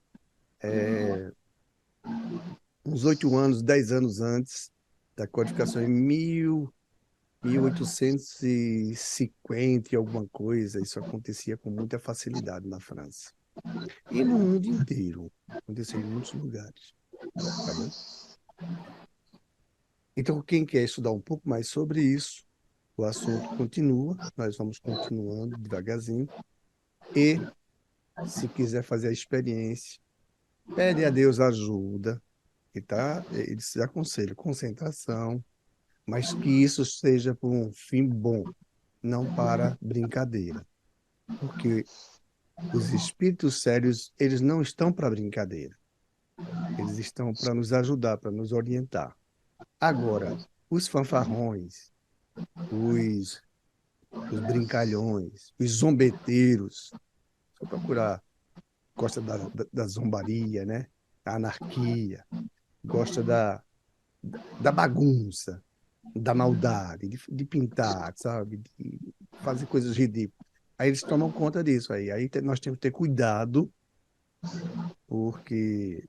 uns 8 anos, 10 anos antes da codificação, em 1850 e alguma coisa, isso acontecia com muita facilidade na França. E no mundo inteiro, aconteceu em muitos lugares, tá bom? Então, quem quer estudar um pouco mais sobre isso, o assunto continua, nós vamos continuando devagarzinho. E, se quiser fazer a experiência, pede a Deus ajuda, e tá? Ele se aconselha concentração, mas que isso seja por um fim bom, não para brincadeira. Porque os espíritos sérios, eles não estão para brincadeira. Eles estão para nos ajudar, para nos orientar. Agora, os fanfarrões, os os brincalhões, os zombeteiros. Só procurar. Gosta da zombaria, né? Da anarquia, gosta da bagunça, da maldade, de pintar, sabe? De fazer coisas ridículas. Aí eles tomam conta disso aí. Nós temos que ter cuidado, porque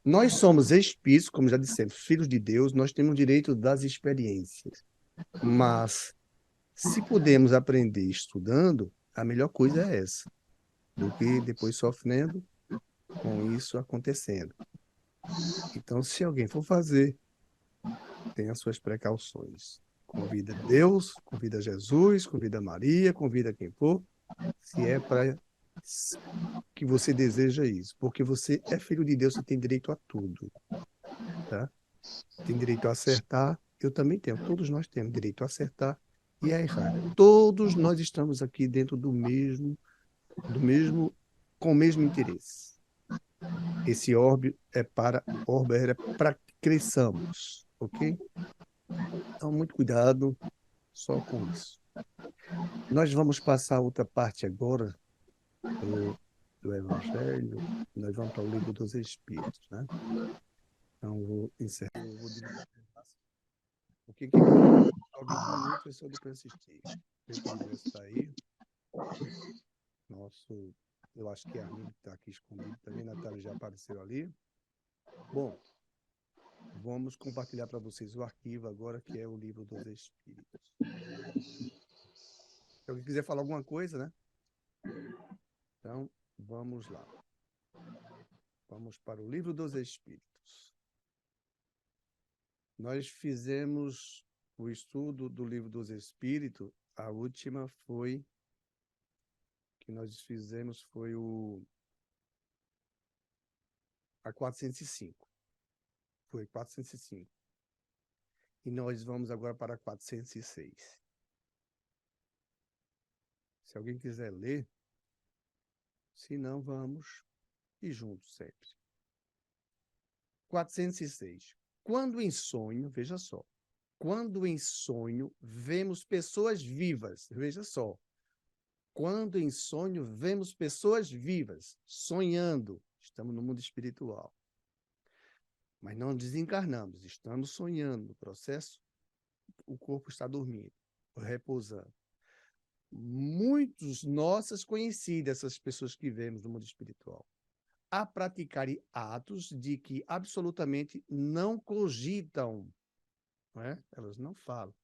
nós somos espíritos, como já dissemos, filhos de Deus, nós temos direito das experiências. Mas, se podemos aprender estudando, a melhor coisa é essa, do que depois sofrendo com isso acontecendo. Então, se alguém for fazer, tenha suas precauções. Convida Deus, convida Jesus, convida Maria, convida quem for, se é para que você deseja isso, porque você é filho de Deus, você tem direito a tudo, tá? Tem direito a acertar, eu também tenho, todos nós temos direito a acertar e a errar. Todos nós estamos aqui dentro do mesmo, com o mesmo interesse. Esse orbe é para que cresçamos, ok? Então, muito cuidado só com isso. Nós vamos passar a outra parte agora do Evangelho, nós vamos para o Livro dos Espíritos, né? Então, vou encerrar. Eu vou dividir. Porque quem quiser alguns minutos é só depois assistir. Creio que o Universo está aí. Nosso, eu acho que a Armin está aqui escondido também. Natália já apareceu ali. Bom, vamos compartilhar para vocês o arquivo agora, que é o Livro dos Espíritos. Se alguém quiser falar alguma coisa, né? Então, vamos lá. Vamos para o Livro dos Espíritos. Nós fizemos o estudo do Livro dos Espíritos. A última foi que nós fizemos foi a 405. Foi 405. E nós vamos agora para 406. Se alguém quiser ler, se não, vamos e juntos sempre. 406. Quando em sonho, veja só, quando em sonho vemos pessoas vivas, veja só, quando em sonho vemos pessoas vivas, sonhando, estamos no mundo espiritual, mas não desencarnamos, estamos sonhando no processo, o corpo está dormindo, repousando. Muitos nossas conhecidas, essas pessoas que vemos no mundo espiritual, a praticarem atos de que absolutamente não cogitam, não é? Elas não falam.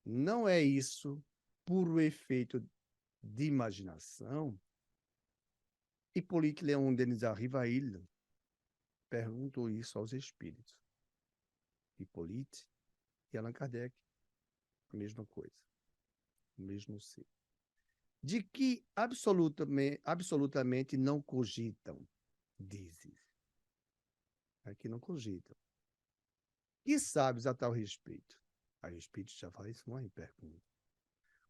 Não é isso puro efeito de imaginação? Hippolyte Léon Denis Rivail perguntou isso aos espíritos. Hippolyte e Allan Kardec, a mesma coisa, o mesmo ser. De que absolutamente não cogitam, dizem. Aqui não cogitam. Que sabes a tal respeito? A respeito já faz uma pergunta.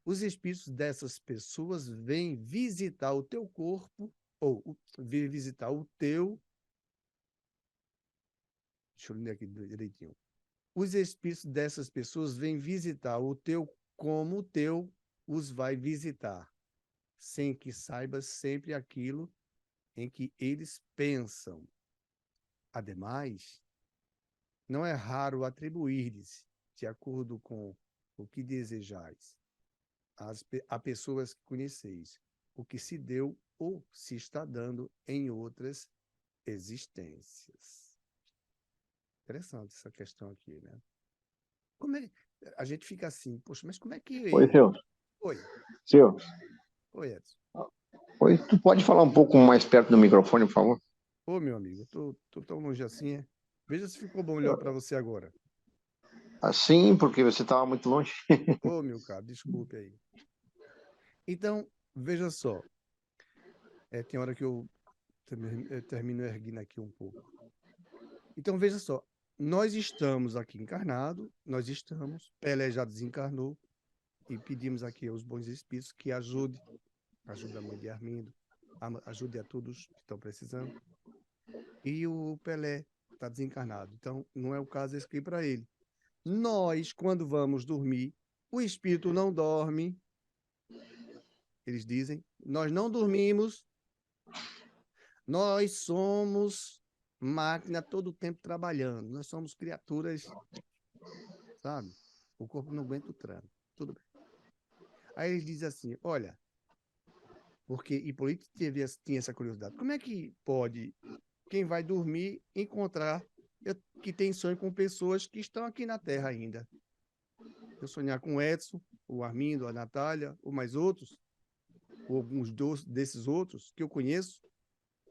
Os espíritos dessas pessoas vêm visitar o teu corpo, ou vêm visitar o teu. Deixa eu ler aqui direitinho. Os espíritos dessas pessoas vêm visitar o teu como o teu os vai visitar, sem que saibas sempre aquilo em que eles pensam. Ademais, não é raro atribuir-lhes, de acordo com o que desejais, a pessoas que conheceis, o que se deu ou se está dando em outras existências. Interessante essa questão aqui, né? Como é, a gente fica assim, poxa, mas como é Oi, que... Silvio. Oi, Silvio, oi, Edson. oi, tu pode falar um pouco mais perto do microfone, por favor? Ô, meu amigo, tô tão longe assim, é? Veja se ficou bom melhor para você agora. Assim, porque você estava muito longe. Ô, meu caro, desculpe aí. Então, veja só, tem hora que eu termino erguendo aqui um pouco. Então, veja só, nós estamos aqui encarnados, nós estamos, Pelé já desencarnou, e pedimos aqui aos bons espíritos que ajude a mãe de Armindo, ajude a todos que estão precisando. E o Pelé está desencarnado, então não é o caso escrito para ele. Nós, quando vamos dormir, o espírito não dorme, eles dizem, nós não dormimos, nós somos máquina todo o tempo trabalhando, nós somos criaturas, sabe? O corpo não aguenta o tranco, tudo bem. Aí eles dizem assim, olha, porque Hipólito tinha essa curiosidade, como é que pode quem vai dormir encontrar que tem sonho com pessoas que estão aqui na Terra ainda? Eu sonhar com o Edson, o Armindo, a Natália, ou mais outros, ou alguns desses outros que eu conheço,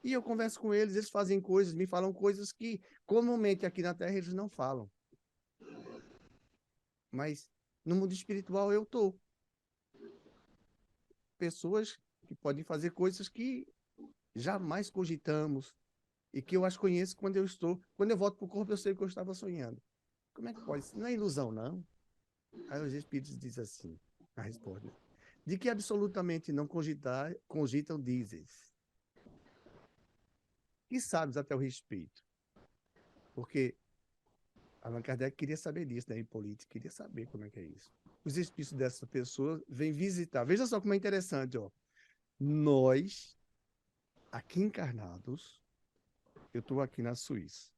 e eu converso com eles, eles fazem coisas, me falam coisas que comumente aqui na Terra eles não falam. Mas no mundo espiritual eu estou. Pessoas que podem fazer coisas que jamais cogitamos e que eu as conheço quando eu estou. Quando eu volto para o corpo, eu sei que eu estava sonhando. Como é que pode? Não é ilusão, não. Aí os espíritos dizem assim, a resposta, né? De que absolutamente não cogitam, dizes. E sabes até o respeito. Porque Allan Kardec queria saber disso, né? Hipólito queria saber como é que é isso. Os espíritos dessa pessoa vêm visitar. Veja só como é interessante, ó. Nós, aqui encarnados, eu estou aqui na Suíça.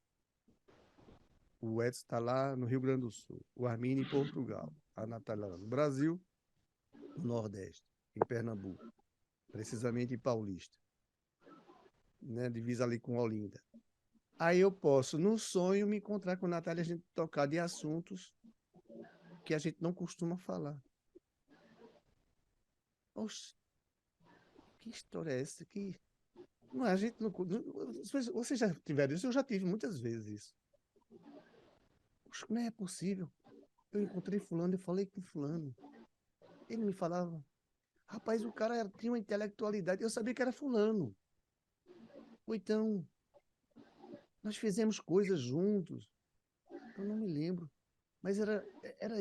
O Edson está lá no Rio Grande do Sul. O Arminio em Portugal. A Natália lá no Brasil, no Nordeste, em Pernambuco. Precisamente em Paulista, né? Divisa ali com Olinda. Aí eu posso, no sonho, me encontrar com a Natália, a gente tocar de assuntos que a gente não costuma falar. Oxe, que história é essa? Que não, a gente não. Vocês já tiveram isso? Eu já tive muitas vezes isso. Poxa, como é possível? Eu encontrei fulano, eu falei com fulano. Ele me falava, rapaz, o cara tinha uma intelectualidade, eu sabia que era fulano. Ou então, nós fizemos coisas juntos, eu não me lembro. Mas era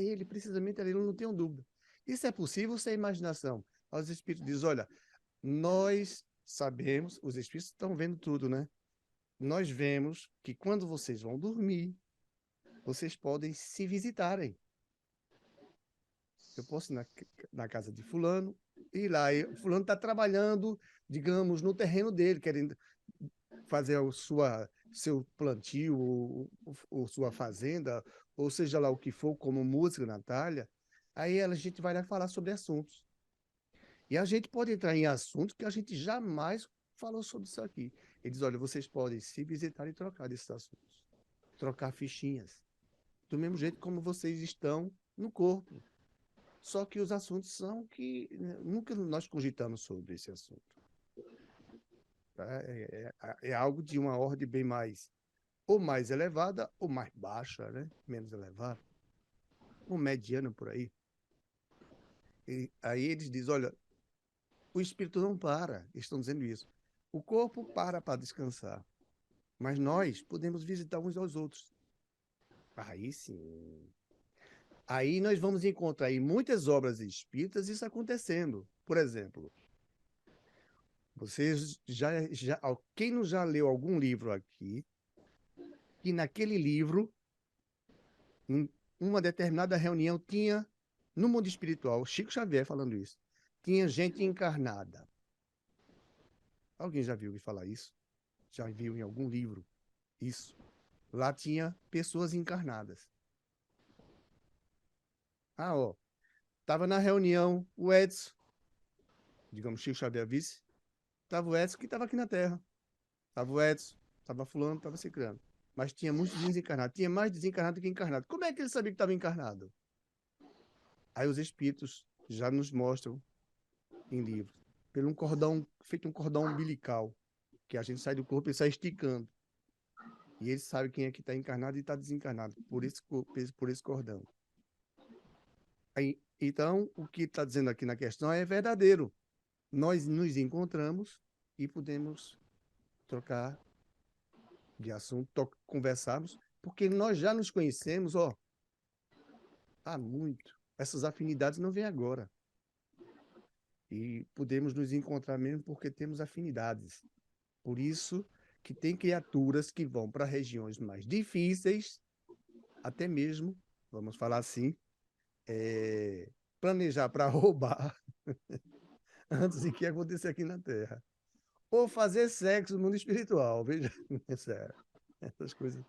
ele, precisamente era ele, eu não tenho dúvida. Isso é possível sem imaginação. Os espíritos dizem, olha, nós sabemos, os espíritos estão vendo tudo, né? Nós vemos que quando vocês vão dormir, vocês podem se visitarem. Eu posso ir na casa de fulano, ir lá, e fulano está trabalhando, digamos, no terreno dele, querendo fazer seu plantio, ou sua fazenda, ou seja lá o que for, como música, Natália, aí a gente vai lá falar sobre assuntos. E a gente pode entrar em assuntos que a gente jamais falou sobre isso aqui. Eles, olha, vocês podem se visitar e trocar desses assuntos. Trocar fichinhas. Do mesmo jeito como vocês estão no corpo. Só que os assuntos são que nunca nós cogitamos sobre esse assunto. Tá? É algo de uma ordem bem mais, ou mais elevada, ou mais baixa, né? Menos elevada, ou mediana por aí. E aí eles dizem, olha, o espírito não para, eles estão dizendo isso. O corpo para descansar, mas nós podemos visitar uns aos outros. Aí sim. Aí nós vamos encontrar em muitas obras espíritas isso acontecendo. Por exemplo, vocês quem não já leu algum livro aqui, que naquele livro, em uma determinada reunião, tinha, no mundo espiritual, Chico Xavier falando isso, tinha gente encarnada. Alguém já viu me falar isso? Já viu em algum livro isso? Lá tinha pessoas encarnadas. Ah, ó, estava na reunião o Edson, digamos Chico Xavier vice, estava o Edson que estava aqui na Terra. Estava o Edson, estava fulano, estava ciclano. Mas tinha muitos desencarnados. Tinha mais desencarnado do que encarnado. Como é que ele sabia que estava encarnado? Aí os espíritos já nos mostram em livros, pelo um cordão, feito um cordão umbilical, que a gente sai do corpo e sai esticando. E ele sabe quem é que está encarnado e está desencarnado, por esse cordão. Aí, então, o que está dizendo aqui na questão é verdadeiro. Nós nos encontramos e podemos trocar de assunto, conversarmos, porque nós já nos conhecemos, ó, há muito. Essas afinidades não vêm agora. E podemos nos encontrar mesmo porque temos afinidades. Por isso que tem criaturas que vão para regiões mais difíceis, até mesmo, vamos falar assim, planejar para roubar antes de que aconteça aqui na Terra. Ou fazer sexo no mundo espiritual, veja, é sério, essas coisas,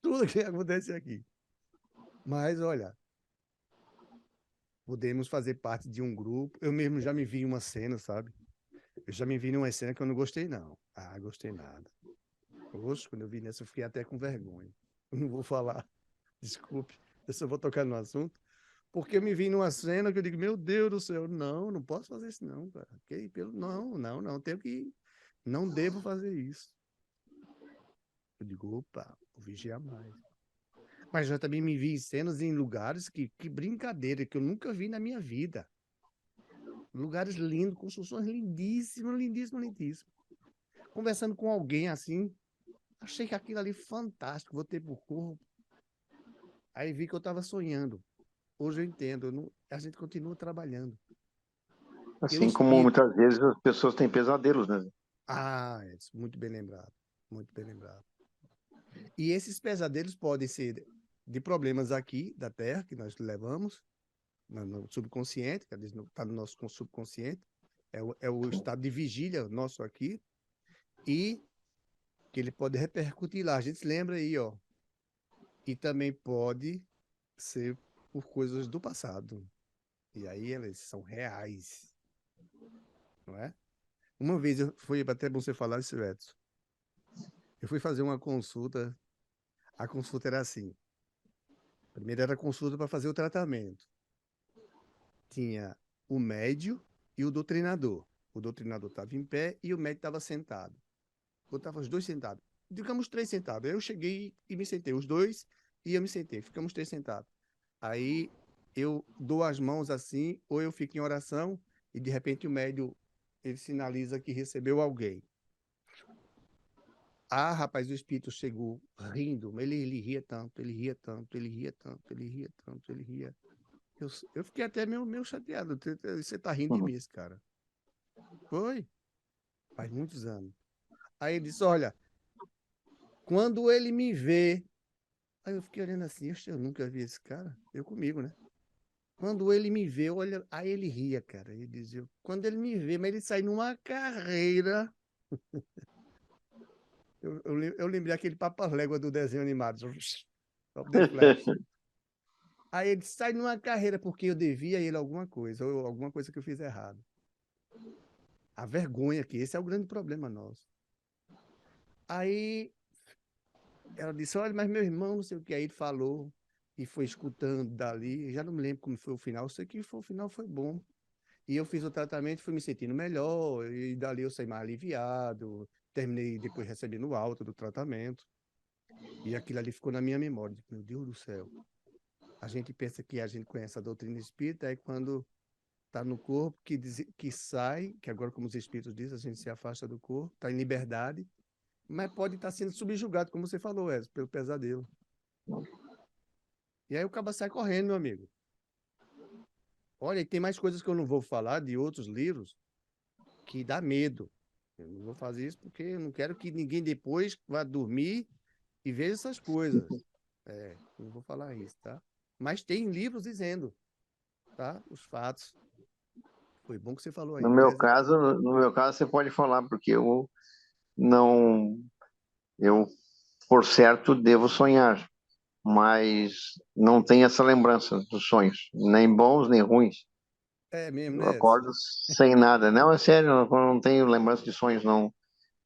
tudo que acontece aqui. Mas, olha, podemos fazer parte de um grupo. Eu mesmo já me vi em uma cena, sabe? Eu já me vi numa cena que eu não gostei, não. Ah, gostei nada. Oxe, quando eu vi nessa, eu fiquei até com vergonha. Eu não vou falar, desculpe, eu só vou tocar no assunto, porque eu me vi numa cena que eu digo, meu Deus do céu, não, não posso fazer isso, não, cara. Não, não, não, tenho que. Não devo fazer isso. Eu digo, opa, vou vigiar mais. Mas eu também me vi em cenas em lugares que brincadeira, que eu nunca vi na minha vida. Lugares lindos, construções lindíssimas, lindíssimas, lindíssimas. Conversando com alguém assim, achei que aquilo ali fantástico, vou ter por corpo. Aí vi que eu estava sonhando. Hoje eu entendo, a gente continua trabalhando. Porque o Assim como espírito. muitas vezes as pessoas têm pesadelos, né? Ah, Edson, muito bem lembrado. Muito bem lembrado. E esses pesadelos podem ser de problemas aqui da Terra, que nós levamos, no subconsciente, que está no nosso subconsciente, é o estado de vigília nosso aqui, e que ele pode repercutir lá. A gente se lembra aí, ó. E também pode ser por coisas do passado. E aí elas são reais, não é? Uma vez foi até bom você falar isso, Edson. Eu fui fazer uma consulta. A consulta era assim: primeiro era consulta para fazer o tratamento. Tinha o médio e o doutrinador. O doutrinador estava em pé e o médio estava sentado. Eu estava os dois sentados. Digamos três sentados. Aí eu cheguei e me sentei. Os dois e eu me sentei. Ficamos três sentados. Aí eu dou as mãos assim, ou eu fico em oração e de repente o médio ele sinaliza que recebeu alguém. Ah, rapaz, o espírito chegou rindo, mas ele ria tanto, ele ria tanto, ele ria tanto, ele ria tanto, ele ria. Eu fiquei até meio chateado. Você tá rindo de Uhum. mim, esse cara. Foi, faz muitos anos. Aí ele disse: Olha, quando ele me vê. Aí eu fiquei olhando assim, eu nunca vi esse cara. Eu comigo, né? Quando ele me vê, olha, aí ele ria, cara. Ele dizia, quando ele me vê, mas ele sai numa carreira. Eu lembrei aquele Papas-Légua do desenho animado. Top the Flash. Aí ele sai numa carreira porque eu devia a ele alguma coisa, ou alguma coisa que eu fiz errado. A vergonha que esse é o grande problema nosso. Aí ela disse, olha, mas meu irmão, não sei o que. Aí ele falou e foi escutando dali. Já não me lembro como foi o final. Eu sei que o final foi bom. E eu fiz o tratamento, fui me sentindo melhor, e dali eu saí mais aliviado. Terminei depois recebendo alta do tratamento. E aquilo ali ficou na minha memória. Meu Deus do céu. A gente pensa que a gente conhece a doutrina espírita, aí quando está no corpo, que sai, que agora, como os espíritos dizem, a gente se afasta do corpo, está em liberdade, mas pode estar sendo subjugado, como você falou, Edson, pelo pesadelo. E aí o cara sai correndo, meu amigo. Olha, e tem mais coisas que eu não vou falar de outros livros que dá medo. Eu não vou fazer isso porque eu não quero que ninguém depois vá dormir e veja essas coisas. Não vou falar isso, tá? Mas tem livros dizendo, tá? Os fatos. Foi bom que você falou aí, mas No meu caso você pode falar, porque não, eu por certo devo sonhar, mas não tenho essa lembrança dos sonhos, nem bons nem ruins. é mesmo, Eu né, Edson? acordo sem nada. Não, é sério, eu não tenho lembrança de sonhos, não.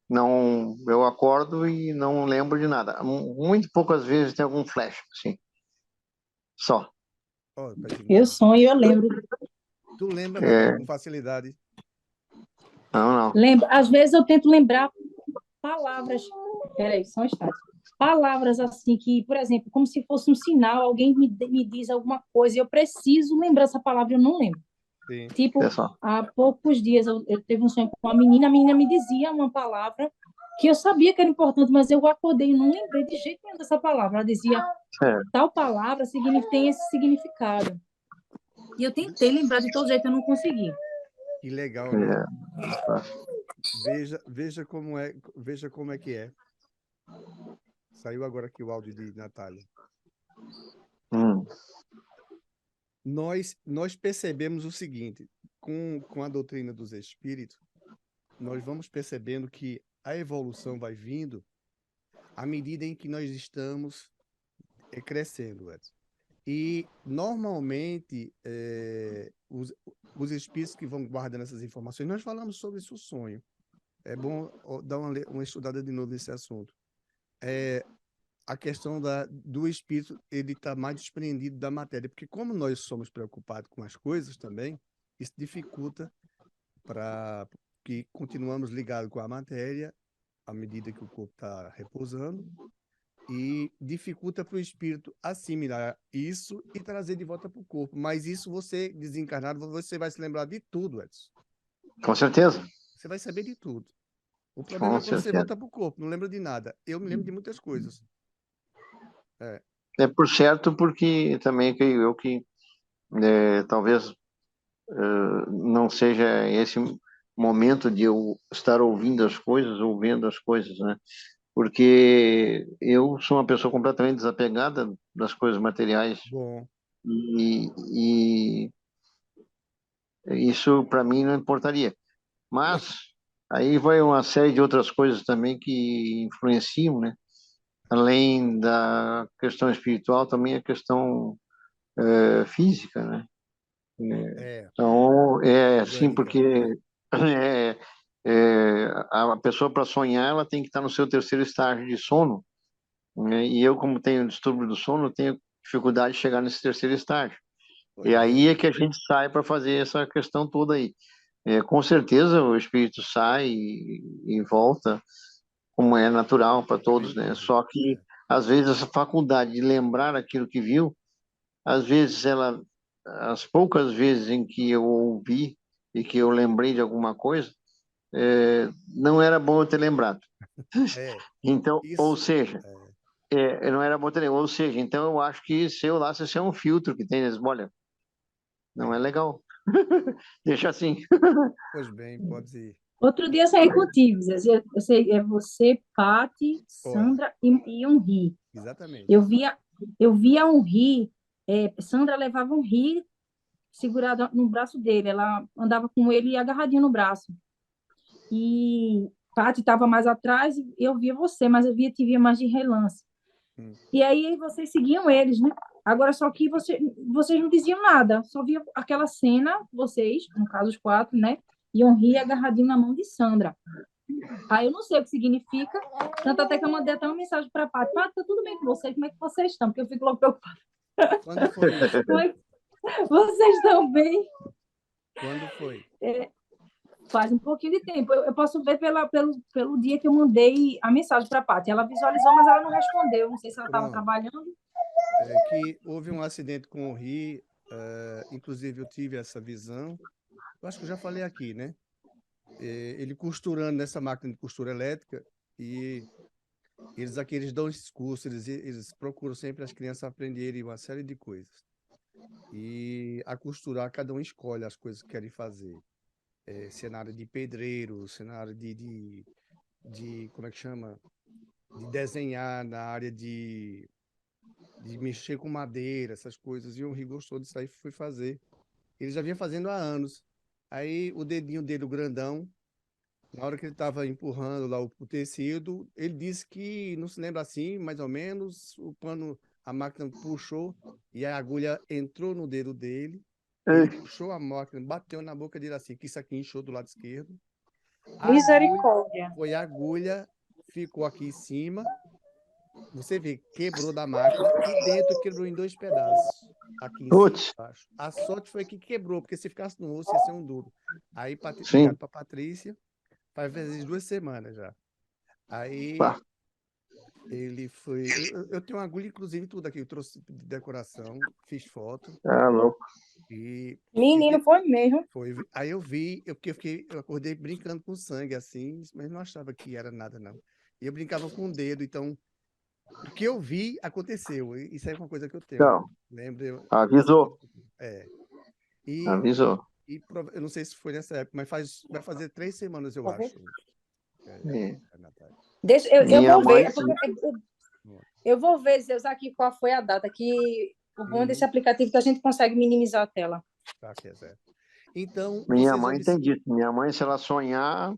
Não, eu acordo e não lembro de nada. Muito poucas vezes tem algum flash, assim, só. Ó, para te Eu ver. sonho, eu lembro. Tu lembra, Natália, É, com facilidade. não, não. Lembro. Às vezes eu tento lembrar palavras. Peraí, só um instante. Palavras assim que, por exemplo, como se fosse um sinal, alguém me diz alguma coisa e eu preciso lembrar essa palavra, eu não lembro. Sim. É Tipo, só. há poucos dias eu teve um sonho com uma menina, a menina me dizia uma palavra que eu sabia que era importante, mas eu acordei e não lembrei de jeito nenhum dessa palavra. Ela dizia, É, tal palavra tem esse significado. E eu tentei lembrar de todo jeito, eu não consegui. Que legal, né? é, tá. Veja como é que é. Saiu agora aqui o áudio de Natália. Hum, Nós percebemos o seguinte, com a doutrina dos espíritos, nós vamos percebendo que a evolução vai vindo à medida em que nós estamos crescendo, Edson. E, normalmente, os espíritos que vão guardando essas informações, nós falamos sobre isso, o sonho. É bom dar uma estudada de novo nesse assunto. A questão do espírito, ele está mais desprendido da matéria, porque como nós somos preocupados com as coisas também, isso dificulta para que continuamos ligados com a matéria à medida que o corpo está repousando e dificulta para o espírito assimilar isso e trazer de volta para o corpo. Mas isso você, desencarnado, você vai se lembrar de tudo, Edson. com certeza, Você vai saber de tudo. O problema com é quando você certeza. volta para o corpo, não lembra de nada. Eu me lembro de muitas coisas. É, É por certo, porque também creio eu que talvez não seja esse momento de eu estar ouvindo as coisas ou vendo as coisas, né? Porque eu sou uma pessoa completamente desapegada das coisas materiais bom, e isso para mim não importaria. Mas aí vai uma série de outras coisas também que influenciam, né? Além da questão espiritual, também a questão física, né? é, Então, é assim, orgânica. porque é, a pessoa para sonhar, ela tem que estar no seu terceiro estágio de sono, né? E eu, como tenho distúrbio do sono, tenho dificuldade de chegar nesse terceiro estágio. E Pois aí bem, é que a gente sai para fazer essa questão toda aí. Com certeza o espírito sai e volta, como é natural para eu todos, né? entendo. Só que, às vezes, essa faculdade de lembrar aquilo que viu, às vezes as poucas vezes em que eu ouvi e que eu lembrei de alguma coisa, não era bom eu ter lembrado. É, Então, ou isso, seja, é, não era bom eu ter lembrado. Ou seja, então eu acho que se eu lá, se é um filtro que tem nesse, olha, não é é. legal. Deixa assim. Pois bem, pode ir. Outro dia eu saí contigo, Zé. Eu sei, é você, Pati, Olha, Sandra e Henri. exatamente. Eu via, eu via Henri, Sandra levava um Henri segurado no braço dele. Ela andava com ele agarradinho no braço. E Pati estava mais atrás e eu via você, mas te via mais de relance. Hum. E aí vocês seguiam eles, né? Agora só que vocês não diziam nada, só via aquela cena, vocês, no caso os quatro, né? E Henri agarradinho na mão de Sandra. Aí eu não sei o que significa, tanto até que eu mandei até uma mensagem para a Paty. Paty, tá tudo bem com vocês? Como é que vocês estão? Porque eu fico logo preocupada. Quando foi isso? Como é que vocês estão bem? Quando foi? Faz um pouquinho de tempo. Eu posso ver pelo dia que eu mandei a mensagem para a Paty. Ela visualizou, mas ela não respondeu. Não sei se ela estava Pronto. trabalhando. É que houve um acidente com o Ri, inclusive eu tive essa visão. Eu acho que eu já falei aqui, né? Ele costurando nessa máquina de costura elétrica e Eles aqui, eles dão esses cursos, eles procuram sempre as crianças aprenderem uma série de coisas. E a costurar, cada um escolhe as coisas que querem fazer. Cenário de pedreiro, cenário como é que chama? De desenhar na área de mexer com madeira, essas coisas. E o Henri gostou disso aí e foi fazer. Ele já vinha fazendo há anos. Aí o dedinho dele, o grandão, na hora que ele estava empurrando lá o tecido, ele disse que não se lembra assim, mais ou menos, o pano, a máquina puxou e a agulha entrou no dedo dele. Ele Ei, puxou a máquina, bateu na boca dele assim, que isso aqui inchou do lado esquerdo. A agulha, Misericórdia. foi a agulha, ficou aqui em cima. Você vê, quebrou da máquina e dentro quebrou em 2 pedaços. Aqui em cima putz, e embaixo. A sorte foi que quebrou, porque se ficasse no osso ia ser um duro. Aí ligaram sim, para Patrícia, faz vezes 2 semanas já. Aí pá, ele foi. Eu tenho uma agulha, inclusive, tudo aqui. Eu trouxe de decoração, fiz foto tá louco. e Menino, foi mesmo. foi. Aí eu vi, eu acordei brincando com sangue assim, mas não achava que era nada, não. E eu brincava com o dedo, então o que eu vi aconteceu. Isso é uma coisa que eu tenho. Então, Lembra? avisou, É. E, avisou. eu não sei se foi nessa época, mas vai fazer 3 semanas, eu Tá vendo? acho. É. Natália. Deixa, eu Minha vou ver. mãe, É porque eu vou ver, Zeus, aqui qual foi a data. Que o bom desse Uhum, aplicativo é que a gente consegue minimizar a tela. tá, que é certo. Então, minha vocês vão mãe me. tem dito. Minha mãe, se ela sonhar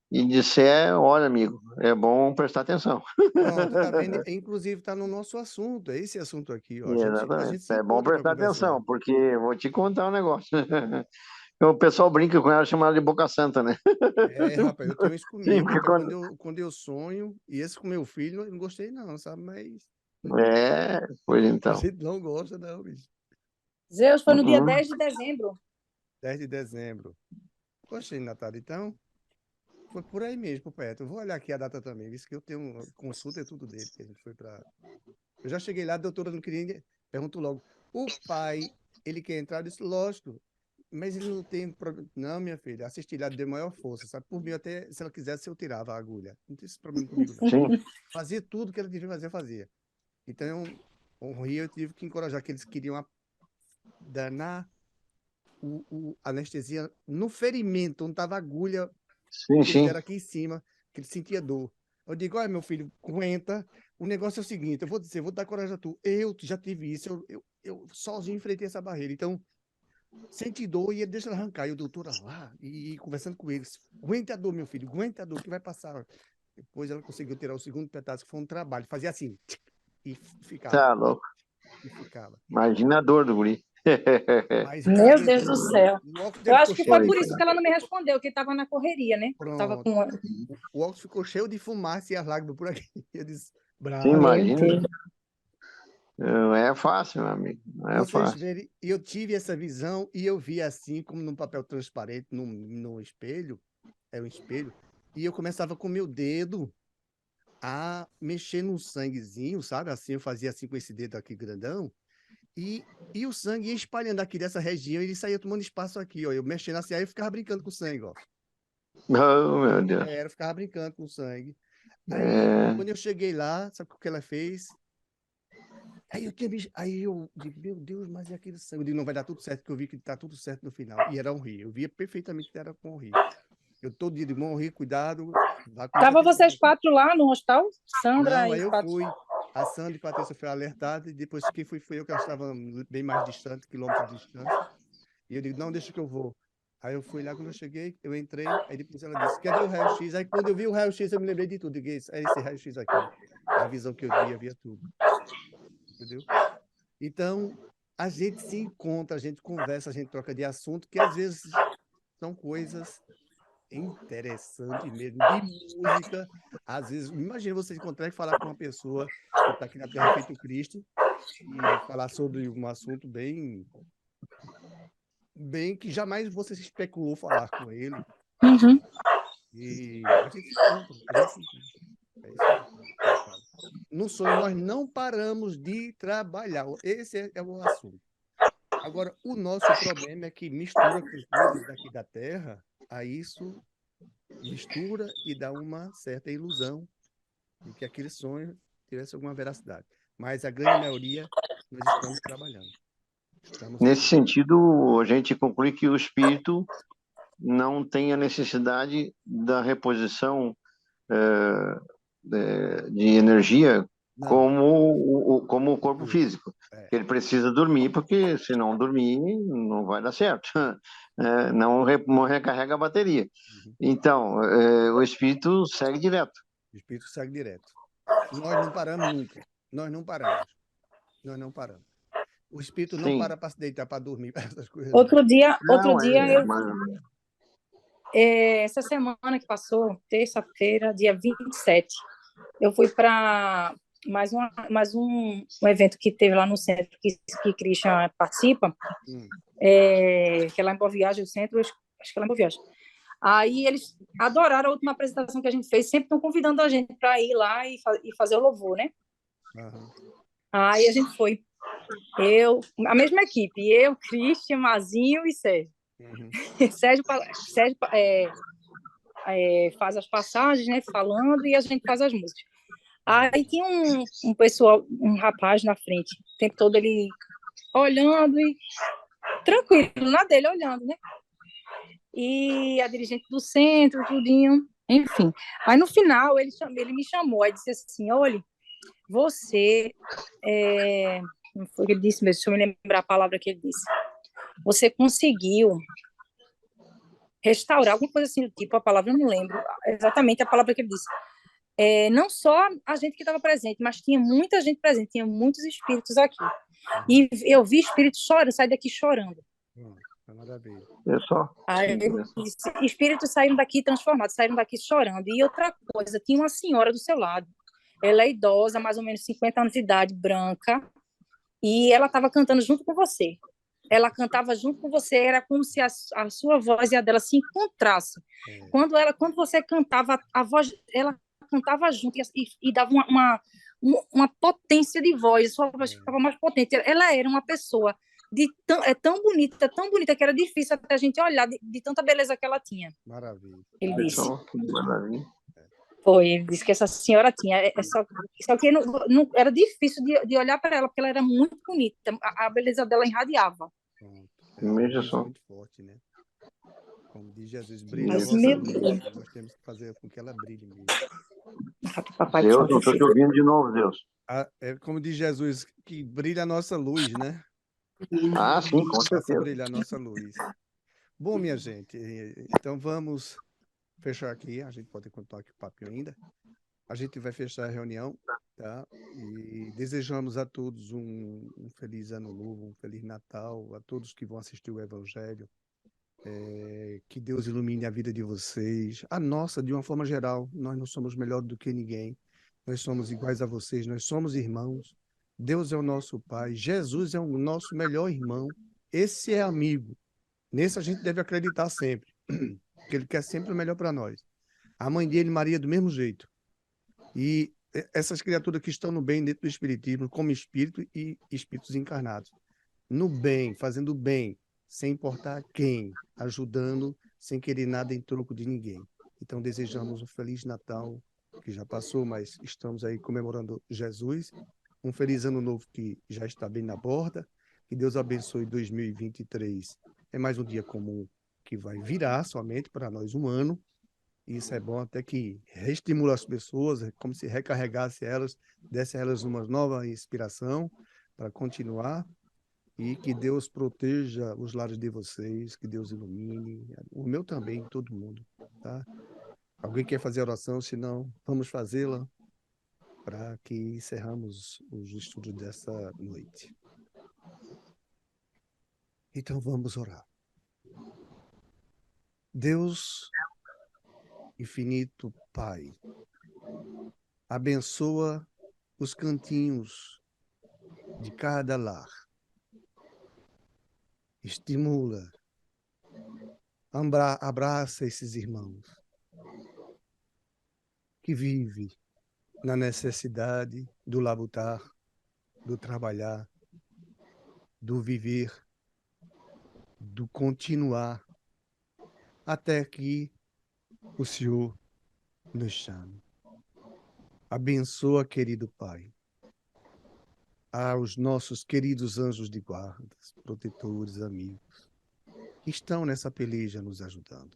e disser, olha, amigo, é bom prestar atenção. Pronto, tá vendo? Inclusive, tá no nosso assunto, é esse assunto aqui, ó. A Exatamente. gente se É bom encontra para prestar conversar. atenção, porque eu vou te contar um negócio. O pessoal brinca com ela, chama ela de Boca Santa, né? Rapaz, eu tenho isso Sim, comigo. porque Então, quando... quando eu sonho, e esse com meu filho, eu não gostei, não, sabe? Mas É, pois a então. gente não gosta, não, bicho. Zeus foi no dia Uh-uh. 10 de dezembro. 10 de dezembro. Gostei, Natália. Então, foi por aí mesmo, perto. Eu vou olhar aqui a data também. Isso que eu tenho consulta e tudo dele, que a gente foi para. Eu já cheguei lá, a doutora não queria. Pergunto logo. O pai, ele quer entrar? Eu disse, lógico. Mas ele não tem problema. Não, minha filha, assistir lá deu maior força, sabe? Por mim, até se ela quisesse, eu tirava a agulha. Não tem esse problema comigo, não. Sim, Fazia tudo que ela devia fazer, eu fazia. Então, o Rio eu tive que encorajar, que eles queriam danar a anestesia no ferimento, onde estava a agulha sim, que eles sim. deram aqui em cima, que ele sentia dor. Eu digo, olha, meu filho, aguenta. O negócio é o seguinte, eu vou dizer, vou dar coragem a tu. Eu já tive isso, eu sozinho enfrentei essa barreira. Então, sente dor e ele deixa ela arrancar. E o doutor lá, e conversando com eles, aguenta a dor, meu filho, aguenta a dor, que vai passar. Depois ela conseguiu tirar o segundo pedaço, que foi um trabalho. Fazia assim, e ficava, Tá louco. e ficava. Imagina a dor do guri. Mas não Meu Deus aguentou, do não. céu. O óculos Eu dele acho ficou que foi cheio por Pois, isso que ela não me respondeu, que estava na correria, né? Tava pronto. com. O óculos ficou cheio de fumaça e as lágrimas por aqui. Eu disse, sim, bravo. Meu imagina. Deus. Não é fácil, meu amigo. Não é Vocês fácil. verem, eu tive essa visão e eu vi assim, como num papel transparente, num espelho, era um espelho, e eu começava com o meu dedo a mexer no sanguezinho, sabe? Assim, eu fazia assim com esse dedo aqui grandão, e o sangue ia espalhando aqui dessa região, e ele saía tomando espaço aqui, ó. Eu mexendo assim, aí eu ficava brincando com o sangue, ó. Oh, meu Deus. Eu ficava brincando com o sangue. Aí, É, quando eu cheguei lá, sabe o que ela fez? Aí eu digo, meu Deus, mas é aquele sangue. Eu digo, não vai dar tudo certo, porque eu vi que tá tudo certo no final. E era um rio. Eu via perfeitamente que era com o rio. Eu todo dia digo, rio, cuidado, vá com muita Tava atenção. vocês 4 lá no hospital? Sandra Não, aí e eu Patrícia. fui. A Sandra e a Patrícia foi alertada, e depois quem fui eu, que elas estavam bem mais distante, quilômetros de distância. E eu digo, não, deixa que eu vou. Aí eu fui lá, quando eu cheguei, eu entrei, aí depois ela disse, quer ver o raio-x? Aí quando eu vi o raio-x, eu me lembrei de tudo. Eu digo, é esse raio-x aqui. A visão que eu via tudo. Entendeu? Então, a gente se encontra, a gente conversa, a gente troca de assunto, que às vezes são coisas interessantes mesmo, de música. Às vezes, imagina você encontrar e falar com uma pessoa que está aqui na Terra feito Cristo e falar sobre um assunto bem que jamais você se especulou falar com ele. Uhum. E a gente se encontra, a gente se encontra. É isso que eu falo. No sonho, nós não paramos de trabalhar. Esse é o assunto. Agora, o nosso problema é que mistura com coisas daqui da Terra, aí isso mistura e dá uma certa ilusão e que aquele sonho tivesse alguma veracidade. Mas a grande maioria, nós estamos trabalhando. Estamos Nesse aqui. sentido, a gente conclui que o espírito não tem a necessidade da reposição de energia Não, como o corpo corpo. físico. É, Ele precisa dormir, porque se não dormir, não vai dar certo. Não recarrega a bateria. uhum. Então, o espírito segue direto. O espírito segue direto. Nós não paramos nunca. Nós não paramos. Nós não paramos. O espírito não Sim. para se deitar para dormir, essas coisas não. Outro dia, Mas essa semana que passou, terça-feira, dia 27, eu fui para mais um evento que teve lá no centro, que Christian participa, Hum, que é lá em Boa Viagem, o centro, acho que é lá em Boa Viagem. Aí eles adoraram a última apresentação que a gente fez, sempre estão convidando a gente para ir lá e fazer o louvor, né? aham, Aí a gente foi, a mesma equipe, eu, Christian, Mazinho e Sérgio. uhum, Sérgio faz as passagens, né, falando, e a gente faz as músicas. Aí tinha um pessoal, um rapaz na frente, o tempo todo ele olhando e tranquilo, na dele, olhando, né? E a dirigente do centro, tudinho, enfim. Aí no final ele me chamou, aí disse assim: olha, você. Não foi o que ele disse mesmo, deixa eu me lembrar a palavra que ele disse. Você conseguiu restaurar, alguma coisa assim do tipo, a palavra eu não lembro exatamente a palavra que ele disse. Não só a gente que estava presente, mas tinha muita gente presente, tinha muitos espíritos aqui. uhum. E eu vi espíritos chorando, sair daqui chorando. É maravilha. é só. Aí Sim, é só. espíritos saíram daqui transformados, saíram daqui chorando. E outra coisa, tinha uma senhora do seu lado. Ela é idosa, mais ou menos 50 anos de idade, branca, e ela estava cantando junto com você. Ela cantava junto com você, era como se a sua voz e a dela se encontrassem. É, Quando você cantava, a voz, ela cantava junto e dava uma potência de voz, a sua voz é, ficava mais potente. Ela era uma pessoa tão bonita que era difícil até a gente olhar de tanta beleza que ela tinha. maravilha. Ele É disse. só. Que maravilha. Foi, ele disse que essa senhora tinha. Só que não, era difícil de olhar para ela, porque ela era muito bonita. A beleza dela irradiava. Pronto. É uma Veja luz só. muito forte, né? Como diz Jesus, brilha a Mas, vossa meu luz. Deus, Nós temos que fazer com que ela brilhe mesmo. papai do céu, Deus, não estou te perfeito. ouvindo de novo, Deus. É como diz Jesus, que brilha a nossa luz, né? Ah, sim, com Faça certeza. brilhar a nossa luz. Bom, minha gente, então vamos fechar aqui. A gente pode continuar aqui o papo ainda. A gente vai fechar a reunião, tá? E desejamos a todos um feliz ano novo, um feliz Natal, a todos que vão assistir o Evangelho. Que Deus ilumine a vida de vocês, a nossa, de uma forma geral. Nós não somos melhor do que ninguém. Nós somos iguais a vocês, nós somos irmãos. Deus é o nosso Pai, Jesus é o nosso melhor irmão. Esse é amigo. Nesse a gente deve acreditar sempre, que ele quer sempre o melhor para nós. A mãe dele, Maria, do mesmo jeito. E essas criaturas que estão no bem dentro do Espiritismo, como espírito e espíritos encarnados. No bem, fazendo bem, sem importar quem, ajudando, sem querer nada em troco de ninguém. Então, desejamos um Feliz Natal, que já passou, mas estamos aí comemorando Jesus. Um feliz ano novo que já está bem na borda. Que Deus abençoe 2023. É mais um dia comum que vai virar somente para nós um ano. Isso é bom até que reestimula as pessoas, é como se recarregasse elas, desse a elas uma nova inspiração para continuar. E que Deus proteja os lares de vocês, que Deus ilumine, o meu também, todo mundo, tá? Alguém quer fazer oração? Se não, vamos fazê-la para que encerramos os estudos dessa noite. Então vamos orar. Deus infinito Pai, abençoa os cantinhos de cada lar. Estimula, abraça esses irmãos que vivem na necessidade do labutar, do trabalhar, do viver, do continuar, até que o Senhor nos chame. Abençoa, querido Pai, aos nossos queridos anjos de guarda, protetores, amigos, que estão nessa peleja nos ajudando.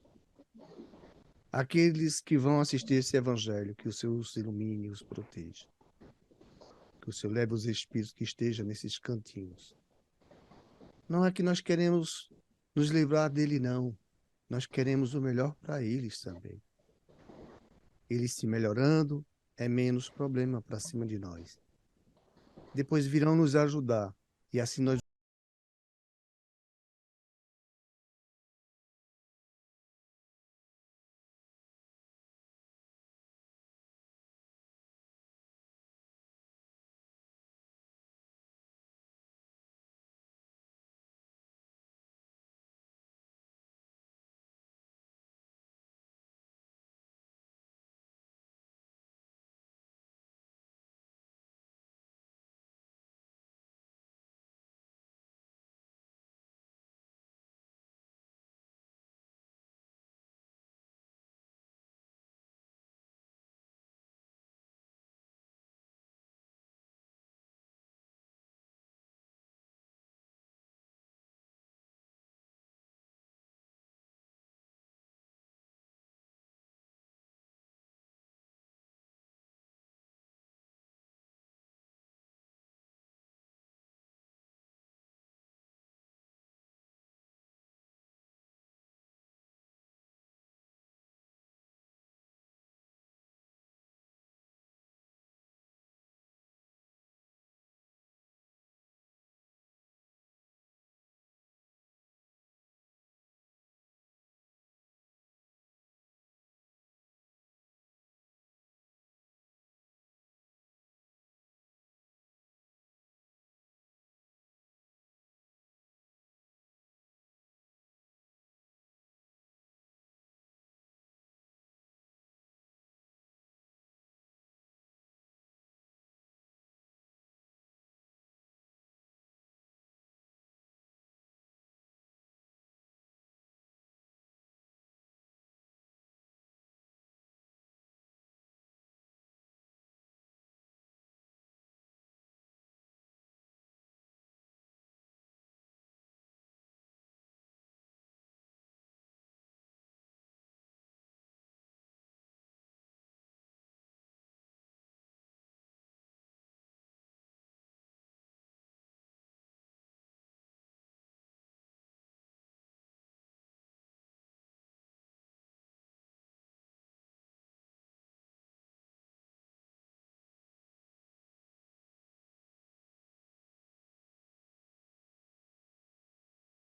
Aqueles que vão assistir esse evangelho, que o Senhor os ilumine e os proteja. Que o Senhor leve os espíritos que estejam nesses cantinhos. Não é que nós queremos nos livrar dele, não. Nós queremos o melhor para eles também. Eles se melhorando é menos problema para cima de nós. Depois virão nos ajudar. E assim nós